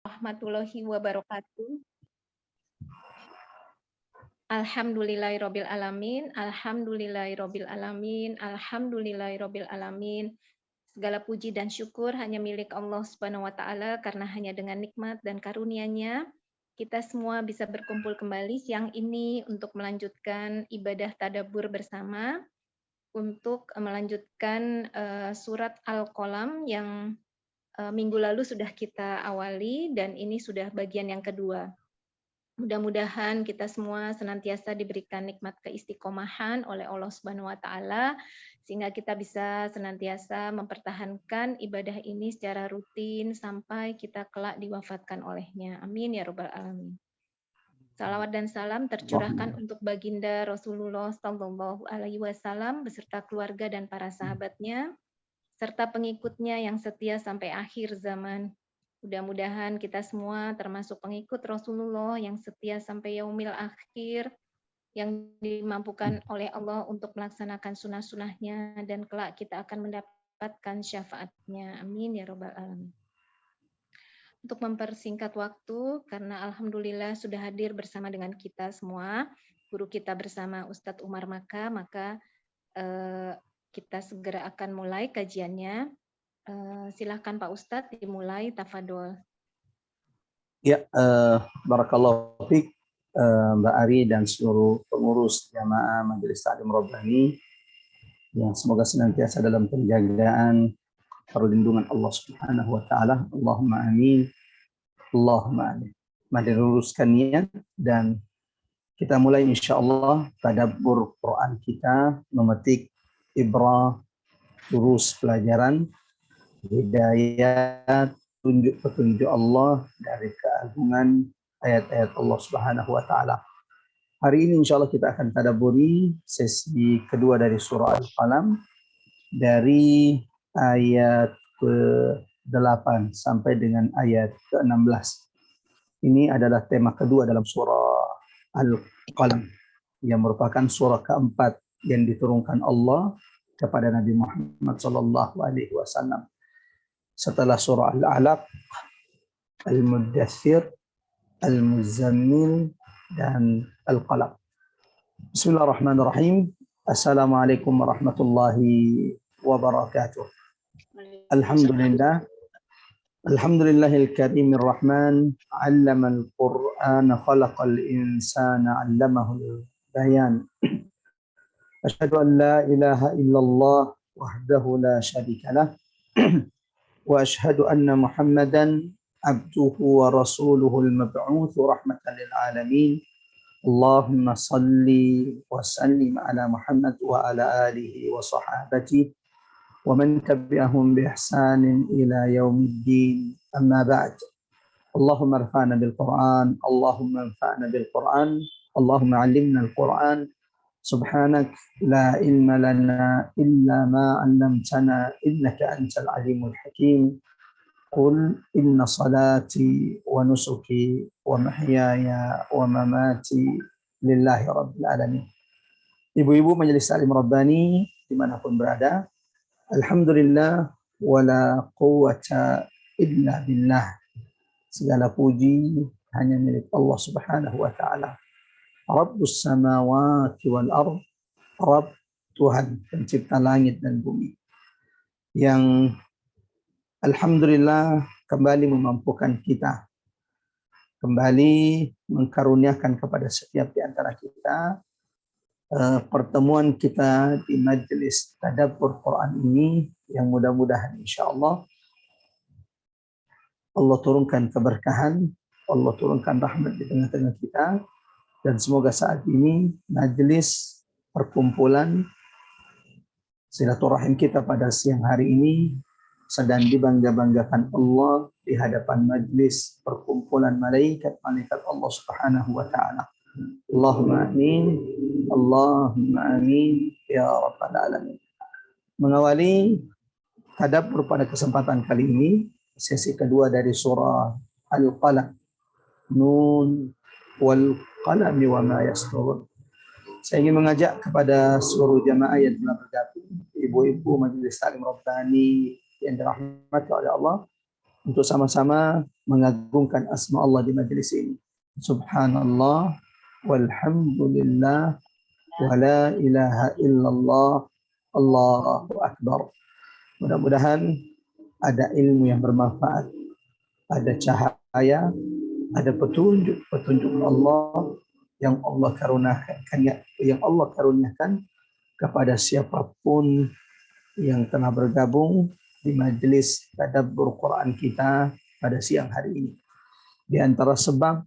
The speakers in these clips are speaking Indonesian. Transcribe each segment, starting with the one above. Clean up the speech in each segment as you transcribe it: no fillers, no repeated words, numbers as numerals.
Warahmatullahi wabarakatuh. Alhamdulillahirabbil alamin, alhamdulillahirabbil alamin, alhamdulillahirabbil alamin. Segala puji dan syukur hanya milik Allah Subhanahu wa taala karena hanya dengan nikmat dan karunia-Nya kita semua bisa berkumpul kembali siang ini untuk melanjutkan ibadah tadabbur bersama, untuk melanjutkan surat Al-Qalam yang minggu lalu sudah kita awali dan ini sudah bagian yang kedua. Mudah-mudahan kita semua senantiasa diberikan nikmat keistiqomahan oleh Allah Subhanahu wa taala sehingga kita bisa senantiasa mempertahankan ibadah ini secara rutin sampai kita kelak diwafatkan olehnya. Amin ya rabbal alamin. Salawat dan salam tercurahkan untuk baginda Rasulullah Shallallahu alaihi wasallam beserta keluarga dan para sahabatnya serta pengikutnya yang setia sampai akhir zaman. Mudah-mudahan kita semua termasuk pengikut Rasulullah yang setia sampai yaumil akhir, yang dimampukan oleh Allah untuk melaksanakan sunnah-sunnahnya dan kelak kita akan mendapatkan syafaatnya. Amin ya rabbal alamin. Untuk mempersingkat waktu, karena alhamdulillah sudah hadir bersama dengan kita semua, guru kita bersama Ustadz Umar maka kita segera akan mulai kajiannya. Silahkan Pak Ustadz dimulai, tafadol. Ya, barakallahu fiik Mbak Ari dan seluruh pengurus jamaah Majelis Ta'lim Rabbani yang semoga senantiasa dalam penjagaan perlindungan Allah Subhanahu wa taala. Allahumma amin. Allahumma amin. Mari luruskan niat dan kita mulai insyaallah tadabbur Quran kita, memetik ibrah, durus pelajaran, hidayat, petunjuk Allah dari keagungan ayat-ayat Allah Subhanahu wa taala. Hari ini insyaallah kita akan tadabburi sesi kedua dari surah Al-Qalam dari ayat ke-8 sampai dengan ayat ke-16. Ini adalah tema kedua dalam surah Al-Qalam yang merupakan surah keempat yang diturunkan Allah kepada Nabi Muhammad sallallahu alaihi wasallam. Setelah surah Al-Alaq, Al-Muddathir, Al-Muzammil, dan Al-Qalam. Bismillahirrahmanirrahim. Assalamualaikum warahmatullahi wabarakatuh. Alhamdulillah. Alhamdulillahil karimir rahman. 'allamal Qur'ana khalaqal insana 'allamahul bayan. Asyhadu an la ilaha illallah wahdahu la syarika lah. وأشهد أن محمدا عبده ورسوله المبعوث رحمة للعالمين اللهم صل وسلم على محمد وعلى آله وصحابته ومن تبعهم بإحسان إلى يوم الدين أما بعد اللهم ارفعنا بالقرآن اللهم انفعنا بالقرآن اللهم علمنا القرآن سبحانك لا علم لنا إلا ما علمتنا إنك أنت العليم الحكيم قل إن صلاتي ونسكي ومحياي ومماتي lillahi rabbil alamin. Ibu-ibu Majelis Ta'lim Rabbani dimanapun berada, alhamdulillah wala quwwata illa billah. Segala puji hanya milik Allah Subhanahu wa taala. Rabbus samawati wal ardh, Rabb Tuhan pencipta langit dan bumi yang alhamdulillah kembali memampukan kita, kembali mengkaruniakan kepada setiap di antara kita pertemuan kita di majelis tadabbur Quran ini yang mudah-mudahan insyaallah Allah turunkan keberkahan, Allah turunkan rahmat di tengah-tengah kita. Dan semoga saat ini majelis perkumpulan silaturahim kita pada siang hari ini sedang dibangga-banggakan Allah di hadapan majelis perkumpulan malaikat-malaikat Allah Subhanahu wa taala. Allahumma amin. Allahumma amin ya rabbal alamin. Mengawali tadabbur pada kesempatan kali ini sesi kedua dari surah Al-Qalam. Nun wal qalami wa ma yasturun. Saya ingin mengajak kepada seluruh jamaah yang telah bergabung, ibu-ibu Majelis Ta'lim Rabbani yang dirahmati oleh Allah, untuk sama-sama mengagungkan asma Allah di majelis ini. Subhanallah walhamdulillah wa la ilaha illallah Allahu akbar. Mudah-mudahan ada ilmu yang bermanfaat, ada cahaya, ada petunjuk Allah yang Allah karuniakan kepada siapapun yang telah bergabung di majelis tadabbur Quran kita pada siang hari ini. Di antara sebab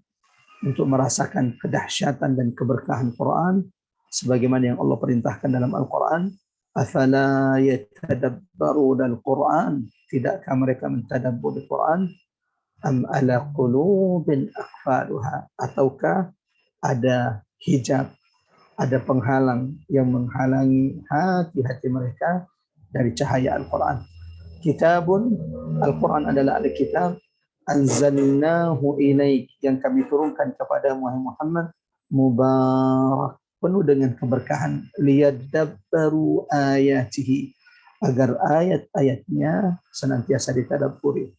untuk merasakan kedahsyatan dan keberkahan Quran, sebagaimana yang Allah perintahkan dalam Al-Quran, afala yatadabbaruna al-Quran, tidakkah mereka mentadabbur Al-Quran, am ala qulubin aqfaluha, ataukah ada hijab, ada penghalang yang menghalangi hati-hati mereka dari cahaya Al-Quran. Kitabun, Al-Quran adalah al-kitab, anzalnahu ilaik, yang kami turunkan kepada Muhammad, mubarak, penuh dengan keberkahan, liyadabbaru ayatihi, agar ayat-ayatnya senantiasa ditadabburi.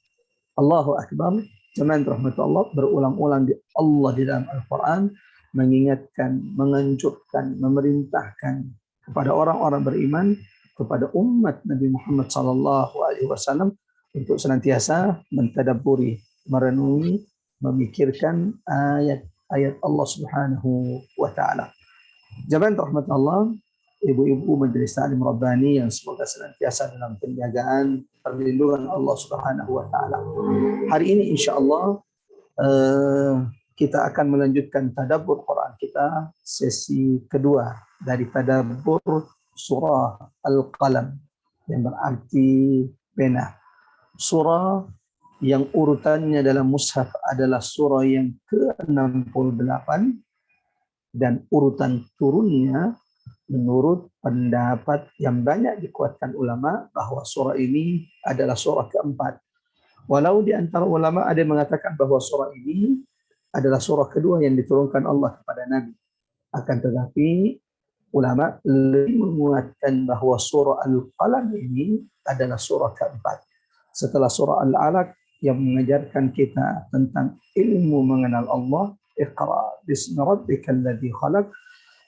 Allahu Akbar. Jemaah rahmat Allah, berulang-ulang Allah di dalam Al-Quran mengingatkan, menganjurkan, memerintahkan kepada orang-orang beriman, kepada umat Nabi Muhammad SAW untuk senantiasa mentadabburi, merenungi, memikirkan ayat-ayat Allah Subhanahu wa taala. Jemaah rahmat Allah, ibu-ibu majelis taklim Rabbani yang semoga senantiasa dalam penjagaan perlindungan Allah Subhanahu wa taala. Hari ini insyaallah kita akan melanjutkan tadabbur Quran kita, sesi kedua dari tadabbur surah Al-Qalam yang berarti pena. Surah yang urutannya dalam mushaf adalah surah yang ke-68 dan urutan turunnya menurut pendapat yang banyak dikuatkan ulama bahwa surah ini adalah surah keempat. Walau di antara ulama ada yang mengatakan bahwa surah ini adalah surah kedua yang diturunkan Allah kepada Nabi. Akan tetapi ulama lebih menguatkan bahwa surah Al-Qalam ini adalah surah keempat. Setelah surah Al-Alaq yang mengajarkan kita tentang ilmu mengenal Allah, Iqra bismi rabbikal ladzi khalaq,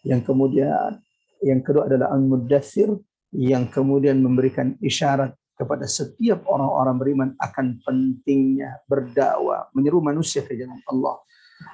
yang kemudian yang kedua adalah Al-Muddathir, yang kemudian memberikan isyarat kepada setiap orang-orang beriman akan pentingnya berdakwah, menyeru manusia ke jalan Allah.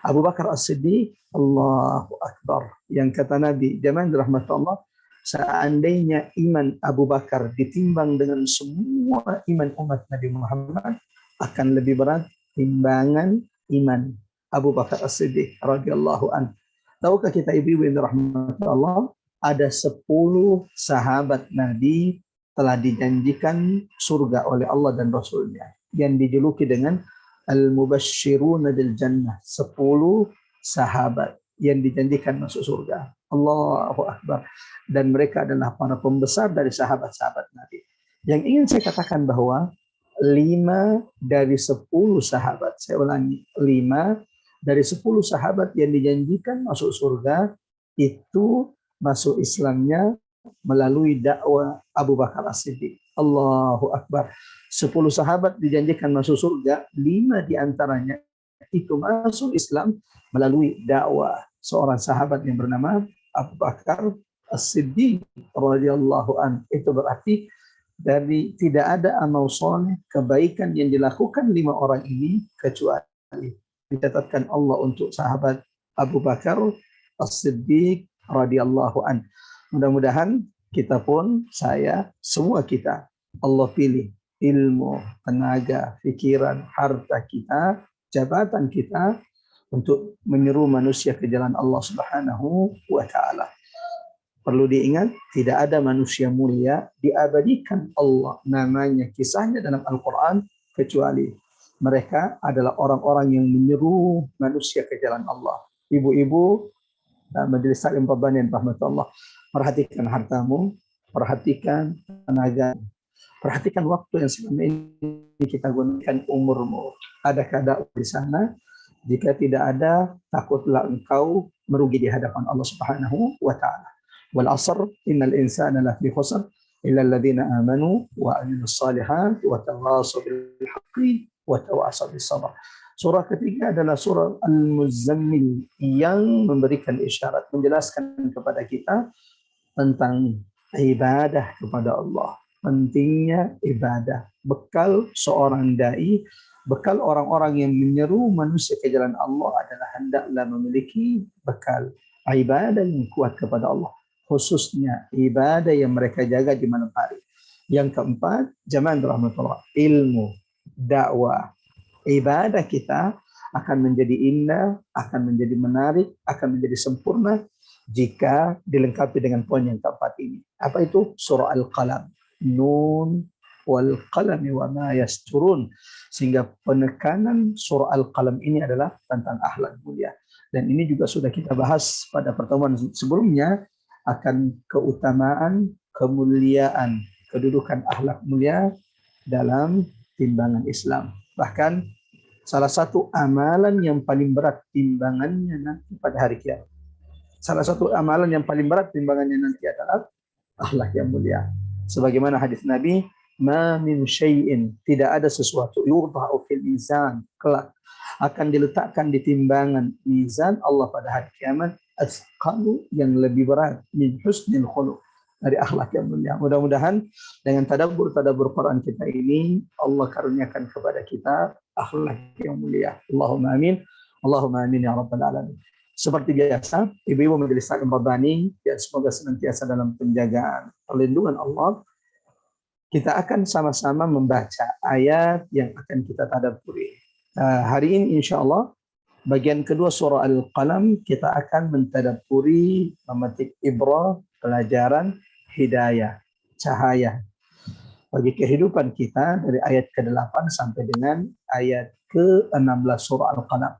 Abu Bakar As-Siddiq, Allahu Akbar, yang kata Nabi, zaman rahmat Allah, seandainya iman Abu Bakar ditimbang dengan semua iman umat Nabi Muhammad, akan lebih berat timbangan iman Abu Bakar As-Siddiq radhiyallahu anhu. Tahukah kita ibu-ibu yang rahmat Allah, ada 10 sahabat Nabi telah dijanjikan surga oleh Allah dan Rasulnya, yang dijuluki dengan Al-Mubashshiruna bil Jannah, 10 sahabat yang dijanjikan masuk surga. Allahu Akbar. Dan mereka adalah para pembesar dari sahabat-sahabat Nabi. Yang ingin saya katakan bahwa 5 dari 10 sahabat, saya ulangi, 5 dari 10 sahabat yang dijanjikan masuk surga itu masuk Islamnya melalui dakwah Abu Bakar As-Siddiq. Allahu Akbar. 10 sahabat dijanjikan masuk surga, 5 diantaranya itu masuk Islam melalui dakwah seorang sahabat yang bernama Abu Bakar As-Siddiq radhiyallahu anhu. Itu berarti dari tidak ada amal soleh, kebaikan yang dilakukan 5 orang ini kecuali dicatatkan Allah untuk sahabat Abu Bakar As-Siddiq radhiyallahu anhu. Mudah-mudahan kita pun, saya, semua kita, Allah pilih ilmu, tenaga, pikiran, harta kita, jabatan kita untuk menyeru manusia ke jalan Allah Subhanahu wa taala. Perlu diingat, tidak ada manusia mulia diabadikan Allah namanya, kisahnya dalam Al-Quran, kecuali mereka adalah orang-orang yang menyeru manusia ke jalan Allah. Ibu-ibu majelis taklim Rabbani rahmatullah, perhatikan hartamu, perhatikan tenaga, perhatikan waktu yang selama ini kita gunakan, umurmu. Adakah dakwah di sana? Jika tidak ada, takutlah engkau merugi di hadapan Allah Subhanahu wa taala. Wal 'asr innal insana lafi khusr illa alladziina aamanu wa 'amilus shalihaati wa tawaasaw bil haqqi wa tawaasaw bis sabr. Surah ketiga adalah surah Al-Muzammil yang memberikan isyarat, menjelaskan kepada kita tentang ibadah kepada Allah. Pentingnya ibadah. Bekal seorang dai, bekal orang-orang yang menyeru manusia ke jalan Allah adalah hendaklah memiliki bekal ibadah yang kuat kepada Allah. Khususnya ibadah yang mereka jaga di malam hari. Yang keempat, jamaah rahmatullah, ilmu, dakwah, ibadah kita akan menjadi indah, akan menjadi menarik, akan menjadi sempurna jika dilengkapi dengan poin yang keempat ini. Apa itu? Surah Al-Qalam. Nun wal qalami wa ma yasturun. Sehingga penekanan surah Al-Qalam ini adalah tentang akhlak mulia. Dan ini juga sudah kita bahas pada pertemuan sebelumnya akan keutamaan, kemuliaan, kedudukan akhlak mulia dalam timbangan Islam. Bahkan salah satu amalan yang paling berat timbangannya nanti pada hari kiamat. Salah satu amalan yang paling berat timbangannya nanti adalah akhlak yang mulia. Sebagaimana hadis Nabi, "Ma min syai'in", tidak ada sesuatu, yudha'u fil mizan, kelak akan diletakkan di timbangan mizan Allah pada hari kiamat, asqalu, yang lebih berat, min husnil khuluq, dari akhlak yang mulia. Mudah-mudahan dengan tadabbur Quran kita ini Allah karuniakan kepada kita akhlak yang mulia. Allahumma amin. Allahumma amin ya rabbal alamin. Seperti biasa, ibu-ibu majelis taklim Rabbani, ya semoga senantiasa dalam penjagaan perlindungan Allah. Kita akan sama-sama membaca ayat yang akan kita tadabburi. Hari ini insya Allah bagian kedua surah Al-Qalam kita akan mentadabburi, memetik ibrah, pelajaran, hidayah, cahaya bagi kehidupan kita dari ayat ke-8 sampai dengan ayat ke-16 surah Al-Qalam.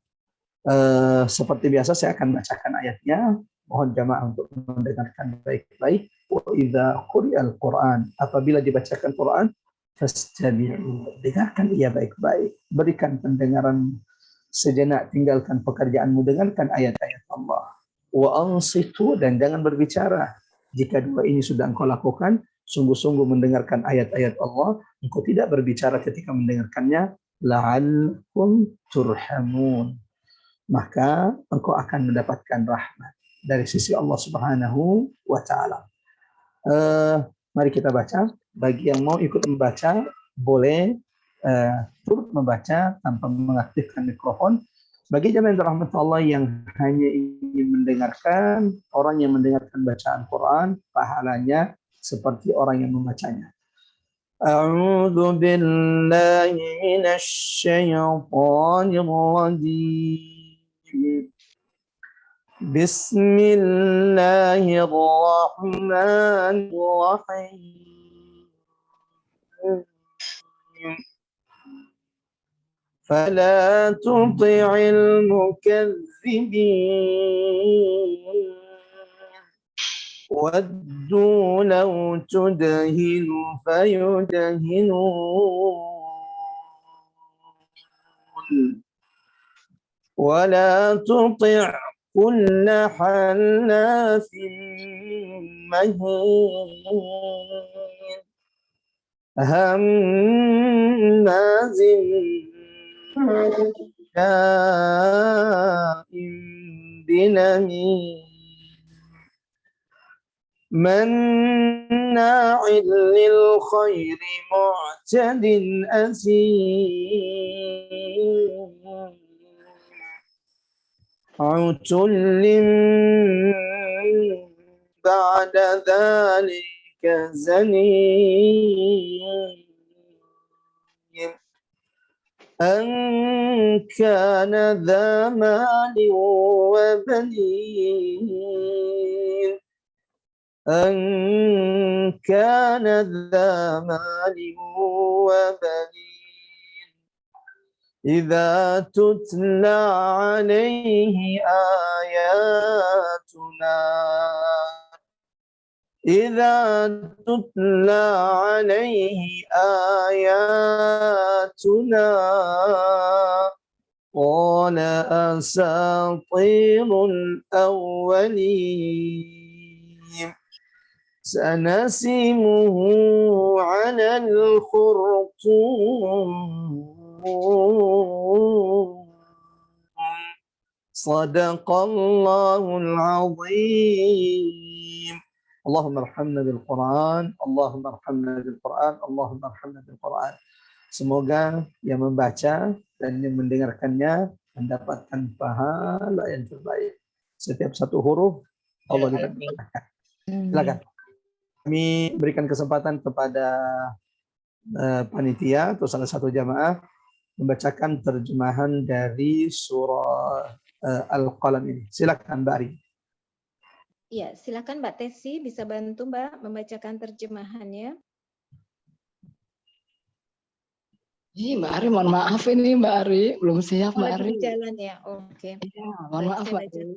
Seperti biasa saya akan bacakan ayatnya. Mohon jamaah untuk mendengarkan baik-baik. Wa idza quri'al Qur'an, apabila dibacakan Quran, fastami'u, dengarkan ia baik-baik. Berikan pendengaran sejenak, tinggalkan pekerjaanmu, dengarkan ayat-ayat Allah. Wa ansitu, dan jangan berbicara. Jika dua ini sudah engkau lakukan, sungguh-sungguh mendengarkan ayat-ayat Allah, engkau tidak berbicara ketika mendengarkannya, la'allakum turhamun, maka engkau akan mendapatkan rahmat dari sisi Allah Subhanahu wa taala. Mari kita baca. Bagi yang mau ikut membaca boleh turut membaca tanpa mengaktifkan mikrofon. Bagi jamaah yang dirahmati Allah yang hanya ingin mendengarkan, orang yang mendengarkan bacaan Quran pahalanya seperti orang yang membacanya. A'udzu billahi minasy syaithanir rajim. Bismillahirrahmanirrahim. Fala tuti'il mukazzibin. Waddu law tudhinu fayudhinun. ولا تطع كل حلاف مهين هماز مشاء بنميم مناع للخير معتد أثيم عتل بعد ذلك زنيم أن كان ذا مال وبنين أن كان ذا مال وبنين إذا تتلى عليه آياتنا قال أساطير الأولين سنسمه على الخرطوم Sadaqallahul azim. Allahumma arhamna bil Quran, Allahumma arhamna bil Quran, Allahumma arhamna bil Quran. Semoga yang membaca dan yang mendengarkannya mendapatkan pahala yang terbaik. Setiap satu huruf Allah lipat gandakan. Silakan. Kami berikan kesempatan kepada panitia atau salah satu jamaah membacakan terjemahan dari surah Al-Qalam ini. Silakan Mbak Ari. Ya, silakan Mbak Tesi bisa bantu Mbak membacakan terjemahannya. Mbak Ari, mohon maaf ini Mbak Ari belum siap Mbak Lagi Ari. di jalan ya, oke. Ya, mohon maaf Mbak Ari.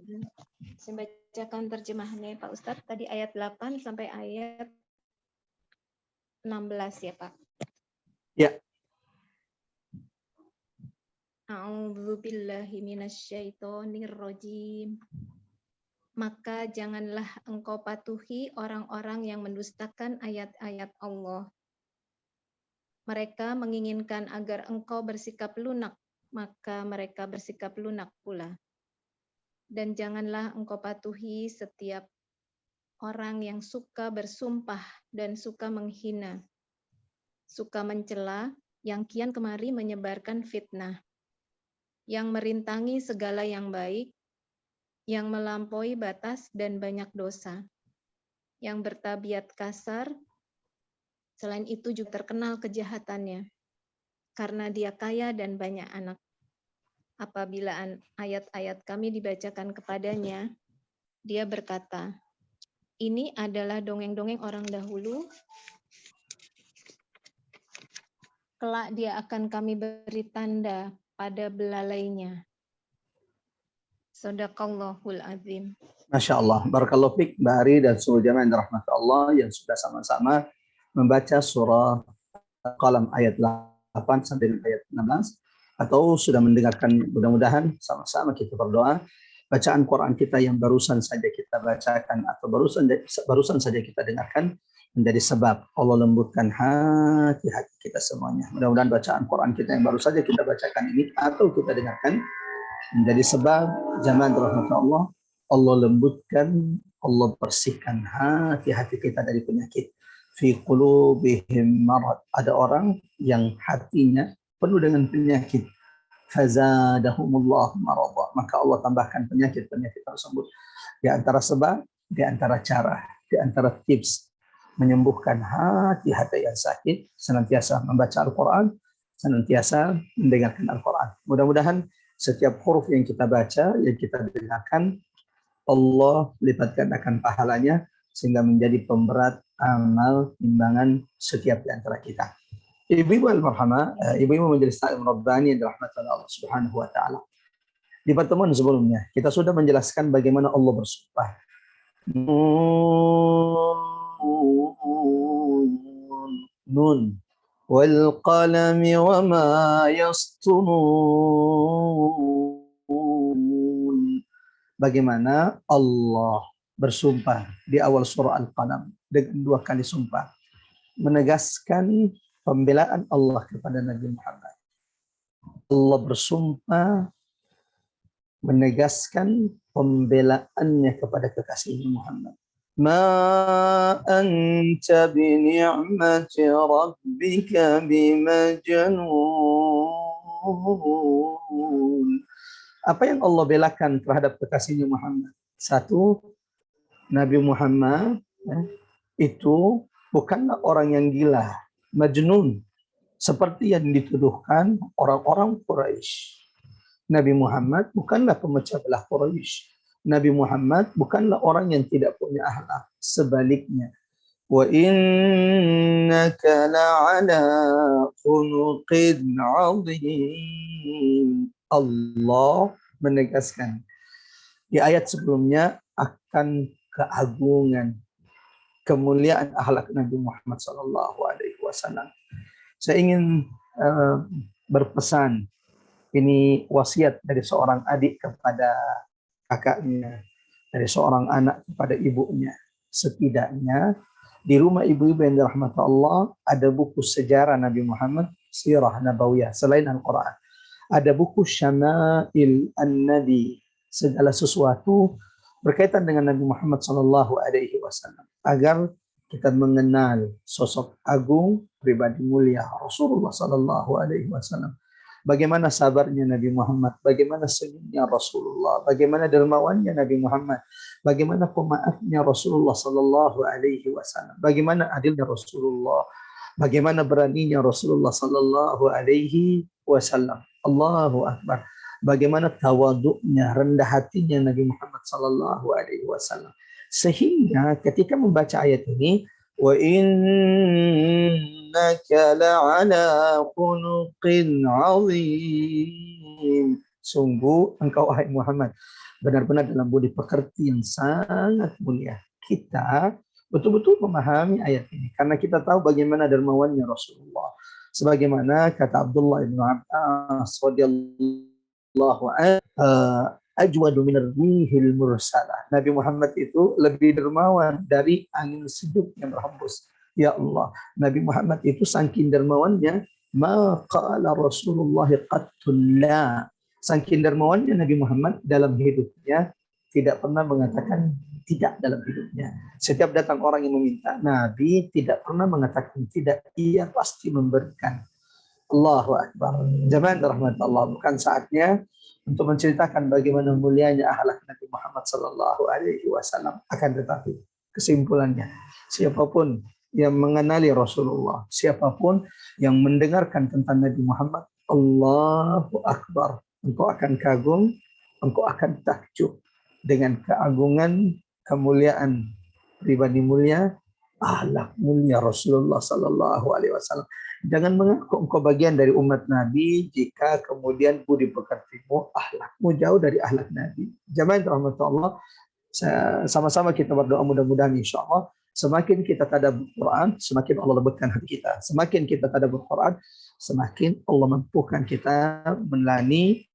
Saya bacakan terjemahannya Pak Ustadz. Tadi ayat 8 sampai ayat 16 ya Pak. Ya. A'udzubillahi minasyaitonirrajim. Maka janganlah engkau patuhi orang-orang yang mendustakan ayat-ayat Allah. Mereka menginginkan agar engkau bersikap lunak, maka mereka bersikap lunak pula. Dan janganlah engkau patuhi setiap orang yang suka bersumpah dan suka menghina, suka mencela, yang kian kemari menyebarkan fitnah, yang merintangi segala yang baik, yang melampaui batas dan banyak dosa, yang bertabiat kasar, selain itu juga terkenal kejahatannya, karena dia kaya dan banyak anak. Apabila ayat-ayat kami dibacakan kepadanya, dia berkata, ini adalah dongeng-dongeng orang dahulu, kelak dia akan kami beri tanda pada belalainya. Shadaqallahul azim. Masya Allah. Barakallahu fiik Mbak Ari dan seluruh jamaah yang dirahmati Allah yang sudah sama-sama membaca surah Qalam ayat 8 sampai dengan ayat 16 atau sudah mendengarkan. Mudah-mudahan sama-sama kita berdoa bacaan Quran kita yang barusan saja kita bacakan atau barusan saja kita dengarkan menjadi sebab Allah lembutkan hati-hati kita semuanya. Mudah-mudahan bacaan Quran kita yang baru saja kita bacakan ini atau kita dengarkan menjadi sebab jamaah dirahmati Allah, Allah lembutkan, Allah bersihkan hati-hati kita dari penyakit. Fi qulubihim marad. Ada orang yang hatinya penuh dengan penyakit. Fazadahumullah marad. Maka Allah tambahkan penyakit-penyakit tersebut. Di antara sebab, di antara cara, di antara tips menyembuhkan hati-hati yang sakit, senantiasa membaca Al-Quran, senantiasa mendengarkan Al-Quran. Mudah-mudahan setiap huruf yang kita baca, yang kita dengarkan, Allah lipatkan akan pahalanya sehingga menjadi pemberat amal timbangan setiap di antara kita. Ibu-ibu al-marhamah, ibu-ibu majelis taklim Rabbani yang dirahmati oleh Allah Subhanahu wa taala. Di pertemuan sebelumnya kita sudah menjelaskan bagaimana Allah bersumpah. Nun wal qalami wa ma yasturun. Bagaimana Allah bersumpah di awal surah Al-Qalam dengan dua kali sumpah menegaskan pembelaan Allah kepada Nabi Muhammad. Allah bersumpah menegaskan pembelaannya kepada kekasihnya Muhammad. Ma anta bi ni'mati rabbika bimajnun. Apa yang Allah belakan terhadap kekasihnya Muhammad? Satu, Nabi Muhammad itu bukanlah orang yang gila, majnun, seperti yang dituduhkan orang-orang Quraisy. Nabi Muhammad bukanlah pemecah belah Quraisy. Nabi Muhammad bukanlah orang yang tidak punya akhlak. Sebaliknya, wa innaka la'ala khuluqin 'azim. Allah menegaskan di ayat sebelumnya akan keagungan, kemuliaan akhlak Nabi Muhammad SAW. Saya ingin berpesan, ini wasiat dari seorang adik kepada kakaknya, dari seorang anak kepada ibunya. Setidaknya di rumah ibu-ibu yang dirahmati Allah ada buku sejarah Nabi Muhammad, sirah nabawiyah selain Al-Quran. Ada buku Syama'il An-Nabi, segala sesuatu berkaitan dengan Nabi Muhammad SAW agar kita mengenal sosok agung, pribadi mulia Rasulullah SAW. Bagaimana sabarnya Nabi Muhammad, bagaimana senyumnya Rasulullah, bagaimana dermawannya Nabi Muhammad, bagaimana pemaafnya Rasulullah SAW, bagaimana adilnya Rasulullah, bagaimana beraninya Rasulullah SAW. Allahu Akbar. Bagaimana tawaduknya, rendah hatinya Nabi Muhammad SAW. Sehingga ketika membaca ayat ini, wa innaka la'ala khuluqin 'azim. Sungguh engkau wahai Muhammad benar-benar dalam budi pekerti yang sangat mulia. Kita betul-betul memahami ayat ini karena kita tahu bagaimana dermawannya Rasulullah. Sebagaimana kata Abdullah bin Abbas radhiyallahu anhu, ajwadu minar rihil mursalah. Nabi Muhammad itu lebih dermawan dari angin sejuk yang berhembus. Ya Allah, Nabi Muhammad itu saking dermawannya, ma qala Rasulullah qattun la. Saking dermawannya Nabi Muhammad dalam hidupnya tidak pernah mengatakan tidak dalam hidupnya. Setiap datang orang yang meminta, Nabi tidak pernah mengatakan tidak. Ia pasti memberikan. Allahu Akbar. Jamaah rahmat Allah, bukan saatnya untuk menceritakan bagaimana mulianya akhlak Nabi Muhammad SAW. Akan tetapi kesimpulannya, siapapun yang mengenali Rasulullah, siapapun yang mendengarkan tentang Nabi Muhammad, Allahu Akbar, engkau akan kagum, engkau akan takjub dengan keagungan, kemuliaan pribadi mulia, akhlak mulia Rasulullah SAW. Jangan mengaku engkau bagian dari umat Nabi jika kemudian budi pekertimu, akhlakmu jauh dari akhlak Nabi. Jamaah rahmat Allah, sama-sama kita berdoa mudah-mudahan insya Allah semakin kita tadabbur Quran, semakin Allah lembutkan hati kita. Semakin kita tadabbur Quran, semakin Allah mampukan kita melani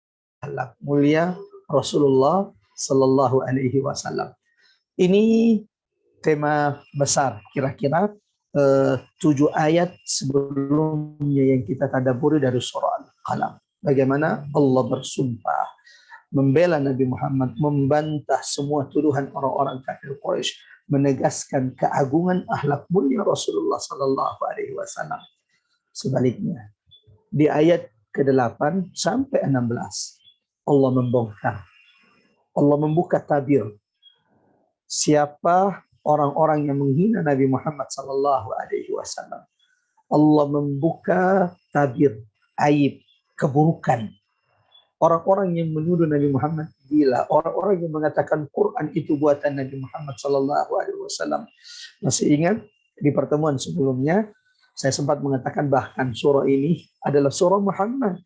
akhlak mulia Rasulullah Sallallahu Alaihi Wasallam. Ini tema besar, kira-kira 7 ayat sebelumnya yang kita tadabburi dari surah Al-Qalam. Bagaimana Allah bersumpah membela Nabi Muhammad, membantah semua tuduhan orang-orang kafir Quraisy, menegaskan keagungan akhlak mulia Rasulullah Sallallahu Alaihi Wasallam. Sebaliknya, di ayat ke-8 sampai 16, Allah membongkar, Allah membuka tabir siapa orang-orang yang menghina Nabi Muhammad Sallallahu Alaihi Wasallam. Allah membuka tabir aib, keburukan orang-orang yang menuduh Nabi Muhammad gila, orang-orang yang mengatakan Quran itu buatan Nabi Muhammad Sallallahu Alaihi Wasallam. Masih ingat di pertemuan sebelumnya saya sempat mengatakan bahkan surah ini adalah surah Muhammad.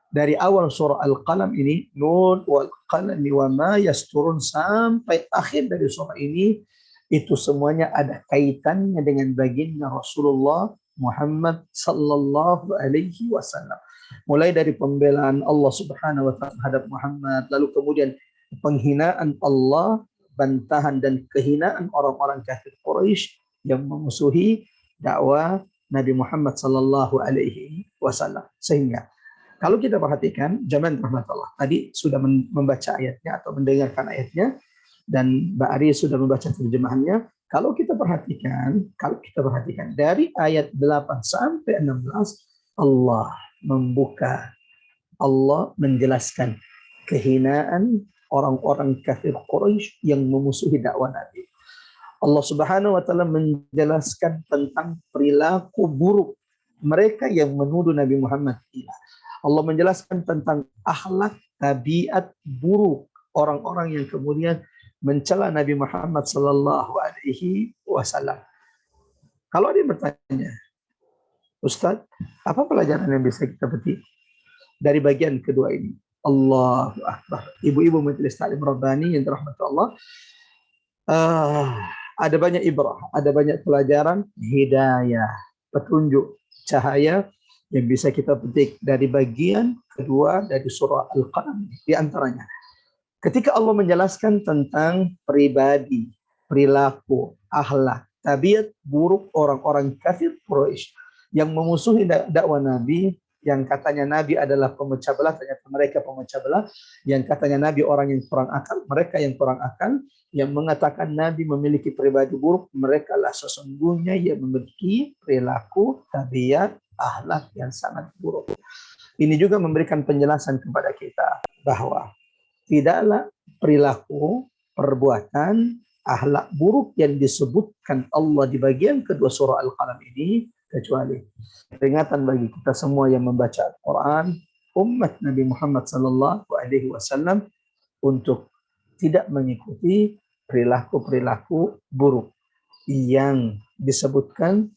Dari awal surah Al-Qalam ini, Nun wal qalami wa ma yasturun, sampai akhir dari surah ini, itu semuanya ada kaitannya dengan baginda Rasulullah Muhammad Sallallahu Alaihi Wasallam. Mulai dari pembelaan Allah Subhanahu Wa Taala terhadap Muhammad, lalu kemudian penghinaan Allah, bantahan dan kehinaan orang-orang kafir Quraisy yang memusuhi dakwah Nabi Muhammad Sallallahu Alaihi Wasallam. Sehingga kalau kita perhatikan, zaman rahmatullah tadi sudah membaca ayatnya atau mendengarkan ayatnya, dan Mbak Ari sudah membaca terjemahannya. Kalau kita perhatikan dari ayat 8 sampai 16, Allah membuka, Allah menjelaskan kehinaan orang-orang kafir Quraisy yang memusuhi dakwah Nabi. Allah Subhanahu wa taala menjelaskan tentang perilaku buruk mereka yang menuduh Nabi Muhammad gila. Allah menjelaskan tentang akhlak, tabiat buruk orang-orang yang kemudian mencela Nabi Muhammad Sallallahu Alaihi Wasallam. Kalau ada yang bertanya, Ustaz, apa pelajaran yang bisa kita petik dari bagian kedua ini? Allahu Akbar. Ibu-ibu majelis taklim Rabbani yang dirahmati Allah, ada banyak ibrah, ada banyak pelajaran, hidayah, petunjuk, cahaya yang bisa kita petik dari bagian kedua dari surah Al-Qalam. Di antaranya, ketika Allah menjelaskan tentang pribadi, perilaku, akhlak, tabiat buruk orang-orang kafir Quraisy yang memusuhi dakwah Nabi, yang katanya Nabi adalah pemecah belah, ternyata mereka pemecah belah. Yang katanya Nabi orang yang kurang akal, mereka yang kurang akal. Yang mengatakan Nabi memiliki pribadi buruk, mereka lah sesungguhnya yang memiliki perilaku, tabiat, akhlak yang sangat buruk. Ini juga memberikan penjelasan kepada kita bahwa tidaklah perilaku, perbuatan, akhlak buruk yang disebutkan Allah di bagian kedua surah Al-Qalam ini kecuali peringatan bagi kita semua yang membaca Al-Quran, umat Nabi Muhammad SAW untuk tidak mengikuti perilaku-perilaku buruk yang disebutkan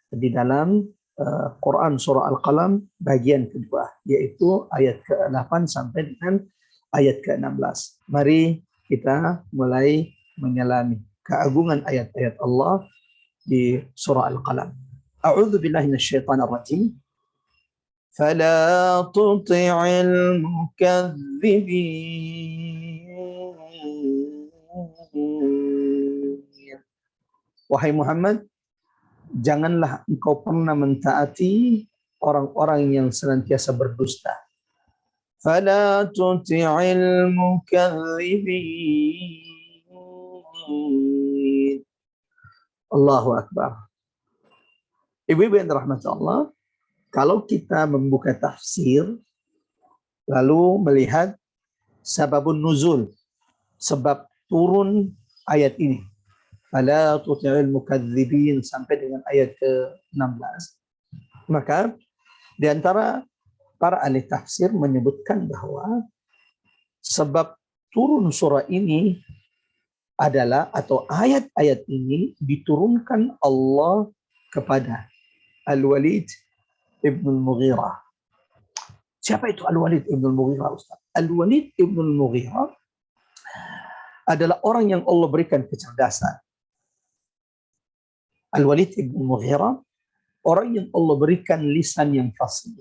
di dalam Quran surah Al-Qalam bagian kedua, yaitu ayat ke-8 sampai dengan ayat ke-16. Mari kita mulai menyelami keagungan ayat-ayat Allah di surah Al-Qalam. A'udzu billahi minasyaitonir rajim. Fala tuti'il mukadzibin. Wahai Muhammad, janganlah engkau pernah mentaati orang-orang yang senantiasa berdusta. Fala tuti'il mukadzibin. Allahu Akbar. Ibu-ibu yang dirahmati Allah, kalau kita membuka tafsir, lalu melihat sababun nuzul, sebab turun ayat ini, fala tuti'il mukadzibin sampai dengan ayat ke-16, maka di antara para ahli tafsir menyebutkan bahwa sebab turun surah ini adalah, atau ayat-ayat ini diturunkan Allah kepada Al-Walid ibn al-Mughirah. Siapa itu Al-Walid ibn al-Mughirah, Ustaz? Al-Walid ibn al-Mughirah adalah orang yang Allah berikan kecerdasan. Al-Walid ibn al-Mughirah, orang yang Allah berikan lisan yang fasih.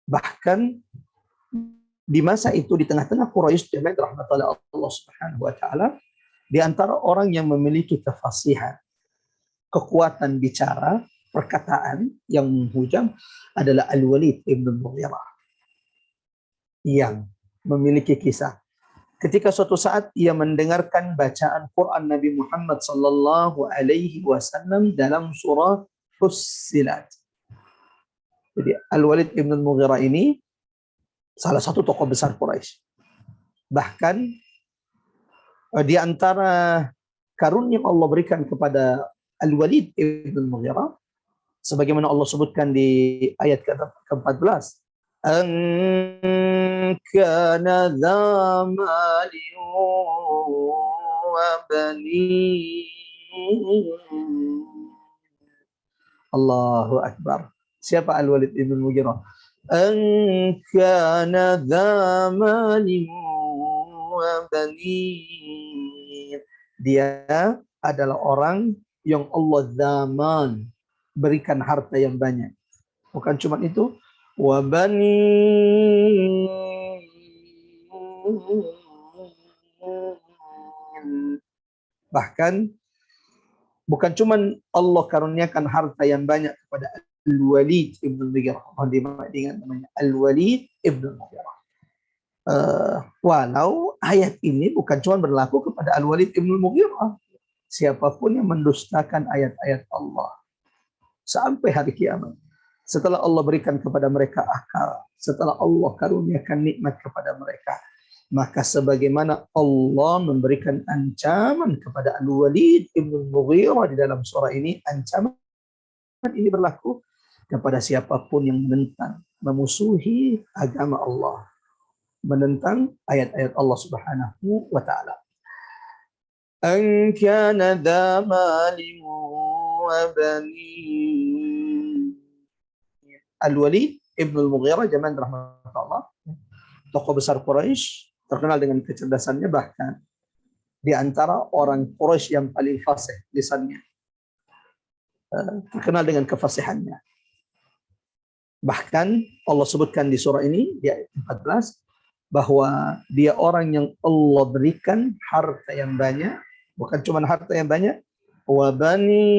Bahkan di masa itu, di tengah-tengah Quraisy, jemaah rahmatullah Allah Subhanahu wa taala, di antara orang yang memiliki kefasihan, kekuatan bicara, perkataan yang menghujam adalah Al-Walid ibn al-Mughirah, yang memiliki kisah. Ketika suatu saat ia mendengarkan bacaan Quran Nabi Muhammad sallallahu alaihi wasallam dalam surah Fussilat. Jadi Al-Walid ibn al-Mughirah ini salah satu tokoh besar Quraisy. Bahkan di antara karunia yang Allah berikan kepada Al-Walid ibn al-Mughirah, sebagaimana Allah sebutkan di ayat ke-14, an kana dha malin wa banin. Allahu Akbar. Siapa Al-Walid ibn al-Mughirah? An kana dha malin wa banin. Dia adalah orang yang Allah zaman berikan harta yang banyak. Bukan cuma itu, wa banin, bahkan bukan cuma Allah karuniakan harta yang banyak kepada Al-Walid ibn al-Mughirah, dengan namanya Al-Walid ibn al-Mughirah. Walau ayat ini bukan cuma berlaku kepada Al-Walid ibn al-Mughirah, siapapun yang mendustakan ayat-ayat Allah sampai hari kiamat, setelah Allah berikan kepada mereka akal, setelah Allah karuniakan nikmat kepada mereka, maka sebagaimana Allah memberikan ancaman kepada Al-Walid ibn al-Mughirah di dalam surah ini, ancaman ini berlaku kepada siapapun yang menentang, memusuhi agama Allah, menentang ayat-ayat Allah Subhanahu wa taala. An kana dha malin wa banin. Al-Walid ibn al-Mughirah, jemaah rahmatullah, tokoh besar Quraisy, terkenal dengan kecerdasannya, bahkan di antara orang Quraisy yang paling fasih lisannya, terkenal dengan kefasihannya. Bahkan Allah sebutkan di surah ini di ayat 14 bahwa dia orang yang Allah berikan harta yang banyak, bukan cuma harta yang banyak, wa bani,